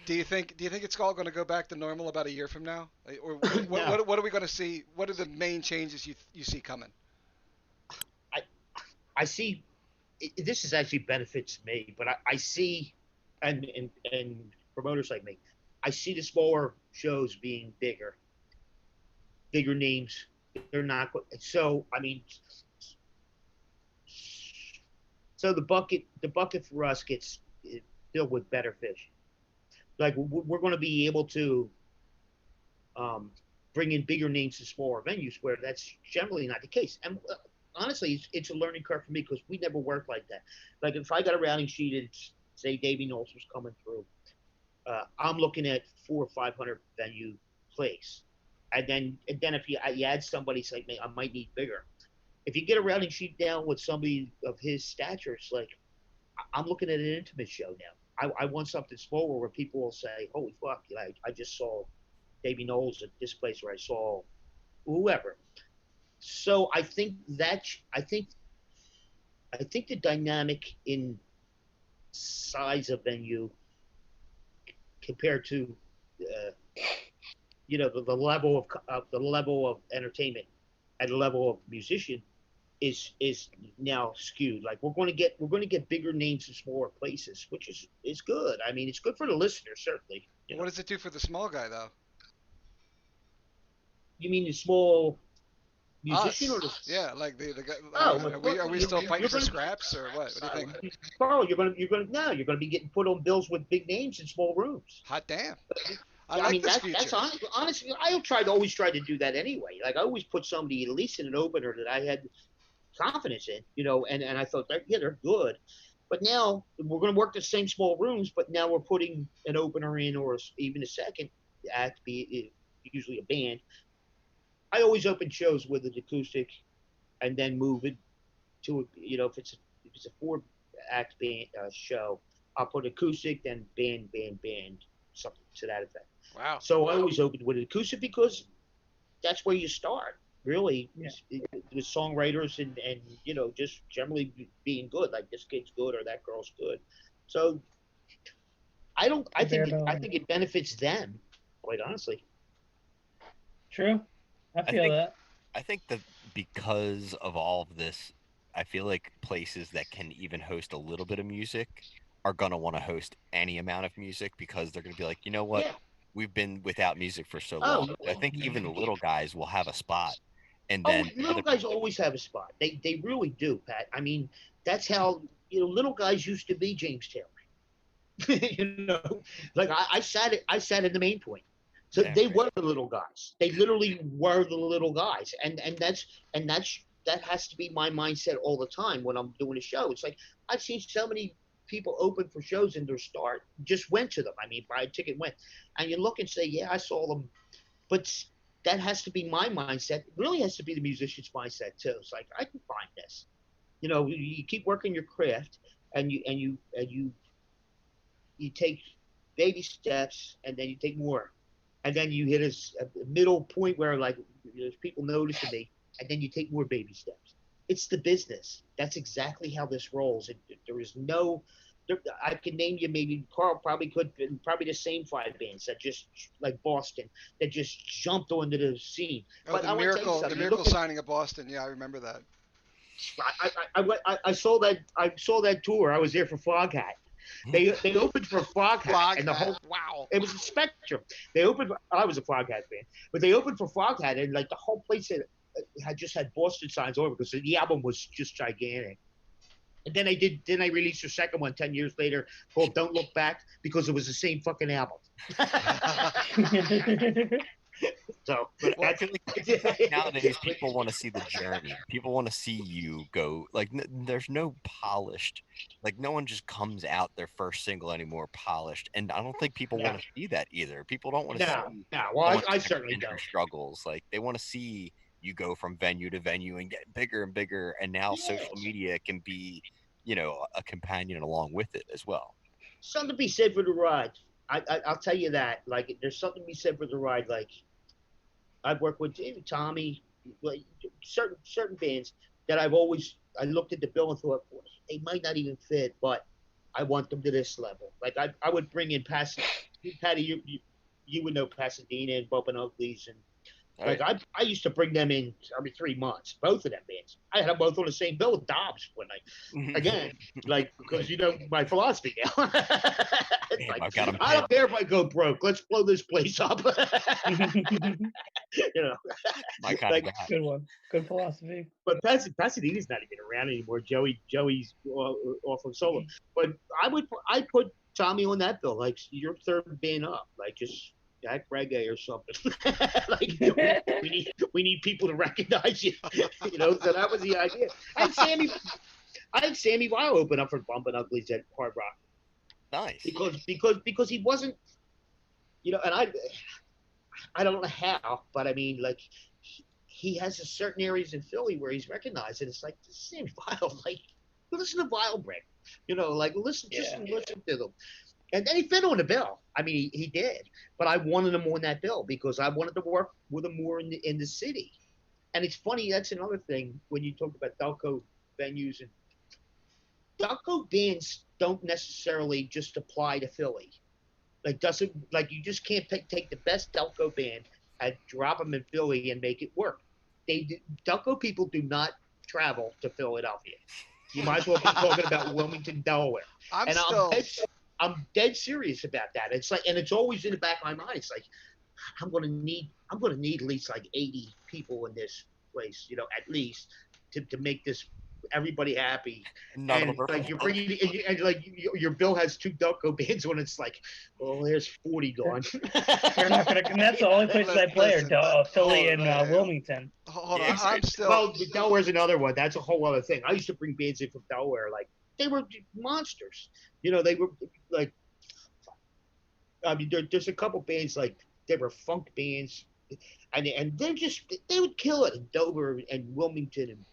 Do you think it's all going to go back to normal about a year from now? Or No. what are we going to see? What are the main changes you see coming? I see. This is actually benefits me, but I see, and promoters like me, I see the smaller shows being bigger names. They're not so. I mean, so the bucket for us gets filled with better fish. Like we're going to be able to bring in bigger names to smaller venues where that's generally not the case. And honestly, it's a learning curve for me because we never worked like that. Like if I got a routing sheet and say Davey Knowles was coming through, I'm looking at 400 or 500 venue place, and then if you add somebody, say, I might need bigger. If you get a routing sheet down with somebody of his stature, it's like I'm looking at an intimate show now. I want something smaller where people will say, "Holy fuck! I just saw Davey Knowles at this place where I saw whoever." So I think the dynamic in size of venue compared to the level of entertainment and the level of musician is now skewed. Like we're going to get bigger names in smaller places, which is good. I mean, it's good for the listener certainly. What does it do for the small guy though? You mean the small musician Us. or the Yeah, like the guy. Oh, are we still fighting for gonna- scraps or what? What do you think? Carl, you're gonna be getting put on bills with big names in small rooms. Hot damn! I like mean, this that's future. honestly, I always try to do that anyway. Like I always put somebody at least in an opener that I had confidence in, and I thought they're good. But now we're going to work the same small rooms, but now we're putting an opener in or even a second act, be usually a band. I always open shows with an acoustic, and then move it to if it's a 4-act band show, I'll put acoustic, then band, something to that effect. Wow. So I always open with an acoustic because that's where you start, really, with songwriters and just generally being good. Like this kid's good or that girl's good. So I think it benefits them, quite honestly. True. I feel that. I think that because of all of this, I feel like places that can even host a little bit of music are gonna want to host any amount of music because they're gonna be like, you know what? Yeah. We've been without music for so long. I think even the little guys will have a spot. And then Little guys always have a spot. They really do, Pat. I mean, that's how little guys used to be James Taylor. Like I sat in the main point. So Damn they right. were the little guys. They literally were the little guys, and that's that has to be my mindset all the time when I'm doing a show. It's like I've seen so many people open for shows and their start just went to them. I mean, buy a ticket, went, and you look and say, yeah, I saw them, but that has to be my mindset. It really has to be the musician's mindset too. It's like I can find this. You keep working your craft, and you take baby steps, and then you take more, and then you hit a middle point where like there's people noticing me, and then you take more baby steps. It's the business. That's exactly how this rolls. There is no. I can name you maybe Carl probably could probably the same five bands that just like Boston that just jumped onto the scene. Oh, But the I want to tell you miracle, the something. You miracle look at signing of Boston. Yeah, I remember that. I saw that tour. I was there for Foghat. They opened for Foghat, Frog and the hat. whole Wow. it was a spectrum. They opened. I was a Foghat fan, but they opened for Foghat, and like the whole place had just had Boston signs over because the album was just gigantic. And then Then I released their second one 10 years later called "Don't Look Back" because it was the same fucking album. So, but Well, I that's feel like nowadays people want to see the journey. People want to see you go. Like, there's no polished. Like, no one just comes out their first single anymore polished. And I don't think people no, want to see that either. People don't want to no, see no. Well, someone I who's never certainly been through don't. struggles. Like, they want to see you go from venue to venue and get bigger and bigger. And now social Yes. media can be, a companion along with it as well. Something to be said for the ride. I'll tell you that. Like, there's something to be said for the ride. Like, I've worked with Tommy, like certain bands that I looked at the bill and thought, well, they might not even fit, but I want them to this level. Like I would bring in Patty, you would know Pasadena and Bump and Uglies, and Oh, like yeah. I used to bring them in every 3 months, both of them bands. I had them both on the same bill with Dobbs one night. Again, like because you know my philosophy now. It's Damn, like I've got them I don't care if I go broke. Let's blow this place up. you know, my kind like of guy. Good one. Good philosophy. but Pasadena's not even around anymore. Joey's off of solo. But I put Tommy on that bill, like your third band up, like just Jack Reggae or something. Like we need people to recognize you. So that was the idea. I had Sammy I had Sammy Weil open up for Bumpin' Uglies at Hard Rock Nice. because he wasn't, and I don't know how, but I mean, like, he has a certain areas in Philly where he's recognized, and it's like the same Vile. Like, listen to Vile Brick, like listen to them, and then he fit on the bill. I mean, he did, but I wanted him on that bill because I wanted to work with him more in the city. And it's funny, that's another thing when you talk about Delco venues and Delco bands don't necessarily just apply to Philly. Like you just can't take the best Delco band and drop them in Philly and make it work. Delco people do not travel to Philadelphia. You might as well be talking about Wilmington, Delaware. I'm And still. I'm dead serious about that. It's like, and it's always in the back of my mind. It's like I'm gonna need at least like 80 people in this place, at least to make this everybody happy. None of And them are like from you're Philly. bringing and like your bill has two Delco bands when it's like, well, there's 40 gone. You're not gonna. And that's the only places I play are Listen, Philly hold and on. Wilmington. Hold Yeah, on. exactly. I'm still. Well, Delaware's another one. That's a whole other thing. I used to bring bands in from Delaware, like they were monsters. They were like, I mean, there's a couple bands like they were funk bands, and they would kill it in Dover and Wilmington, and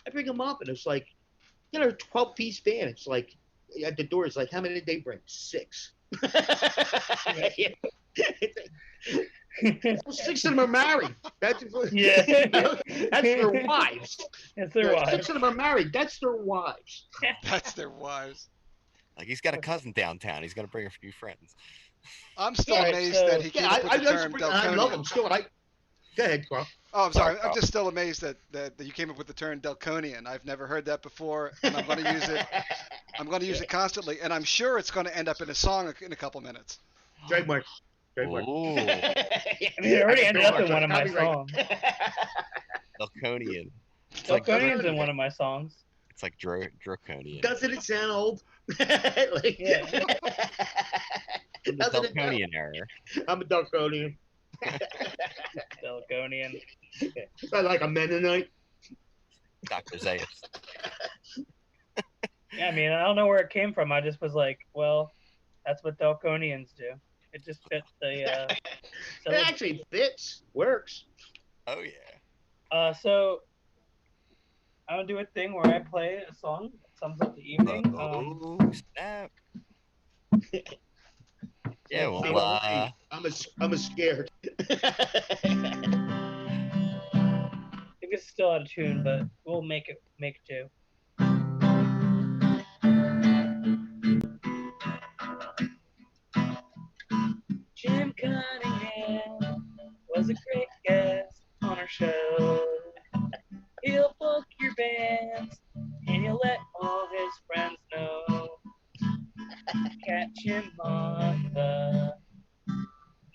I bring them up, and it's like, 12-piece band. It's like at the door, it's like, how many did they bring? 6. Yeah. Well, 6 of them are married. That's Yeah. that's their wives. That's their wives. 6 of them are married. That's their wives. That's their wives. Like, he's got a cousin downtown. He's gonna bring a few friends. I'm still Alright, amazed so- that he came Yeah, up with the term I love them Delconian. still. Go ahead, Carl. Oh, I'm sorry. Sorry, I'm Carl. just still amazed that you came up with the term Delconian. I've never heard that before, and I'm going to use it. I'm going to use it constantly, and I'm sure it's going to end up in a song in a couple minutes. Trademark. Trademark. Ooh, I mean, it already ended up in one of my songs. Delconian. Delconian's in one of my songs. It's like draconian. Doesn't it sound old? Like, Yeah. From the Other than that, Delconian era. I'm a Darkonian. Delconian. I like a Mennonite. Dr. Zayas. Yeah, I mean, I don't know where it came from. I just was like, well, that's what Delconians do. It just fit the. It syllable. actually fits. Works. Oh yeah. So I'm gonna do a thing where I play a song that sums up the evening. Oh snap. Yeah, I'm well, afraid. I'm a scared. I think it's still out of tune, but we'll make do. Jim Cunningham was a great guest on our show. He'll book your bands and he'll let all his friends know. Catch him on the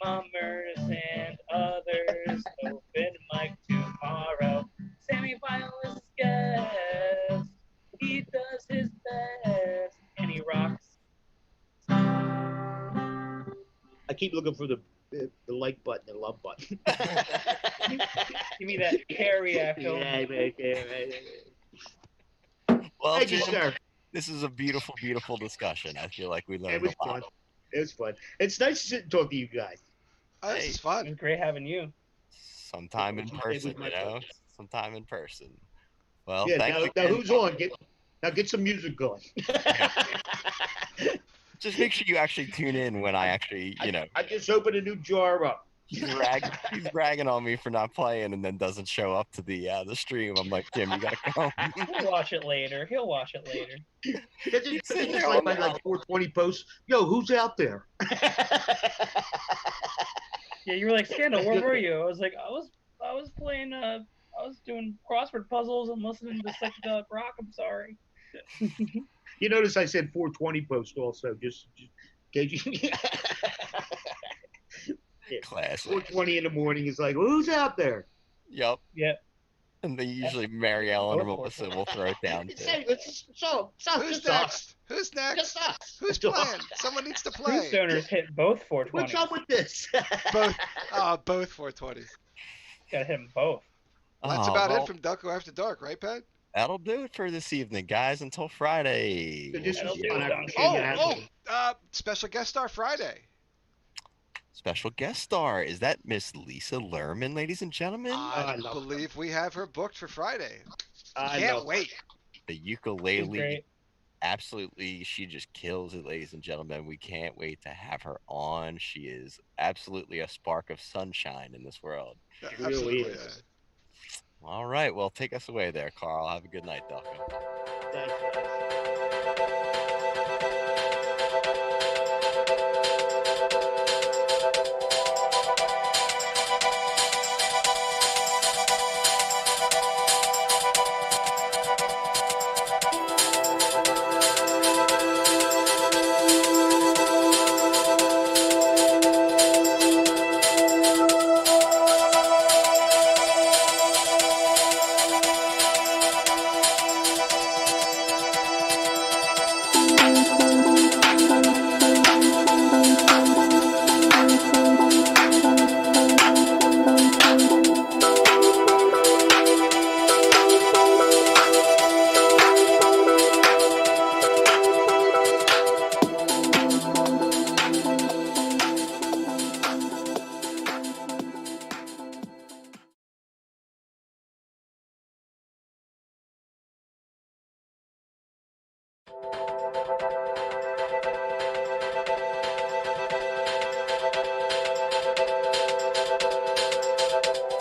Mummers and Others open mic tomorrow. Sammy Vile is his guest. He does his best and he rocks. I keep looking for the like button, the love button. Give me that carry echo. Yeah, right there, well, Thank you, Jim, sir. this is a beautiful, beautiful discussion. I feel like we It learned was a lot. fun. It was fun. It's nice to sit and talk to you guys. Oh, this Hey. is It fun. was great having you. Sometime in Tuesday person, was my you know? pleasure. Sometime in person. Well, Yeah. thanks Now again. who's on? Get some music going. Just make sure you actually tune in when I actually, I just opened a new jar up. he's bragging on me for not playing and then doesn't show up to the stream. I'm like, Jim, you gotta come. He'll watch it later. He's sitting there like on my the- 420 posts. Yo, who's out there? Yeah, you were like, Scandal, where were you? I was like, I was playing I was doing crossword puzzles and listening to psychedelic rock. I'm sorry. You notice I said 420 post also, just in case you. Classic. 420 in the morning is like, well, who's out there? Yep. Yep. And they usually Mary Ellen or Both Melissa will throw it down too. Who's just us. next? Who's next? Just us. Who's playing? Someone needs to play. True stoners hit both 420s. What's up with this? Both. Both 420s. Gotta hit them both. Well, that's Oh, about well, it from Delco After Dark, right, Pat? that'll do it for this evening, guys. Until Friday. This That'll was do fun. it, I Donkey. appreciate it. Special guest star Friday. Special guest star. Is that Miss Lisa Lerman, ladies and gentlemen? I I love believe we have her booked for Friday. I Can't love wait. The She's ukulele. great. Absolutely, she just kills it, ladies and gentlemen. We can't wait to have her on. She is absolutely a spark of sunshine in this world. It really Absolutely. is. All right, well, take us away there, Carl. Have a good night, Delco. Thanks, guys.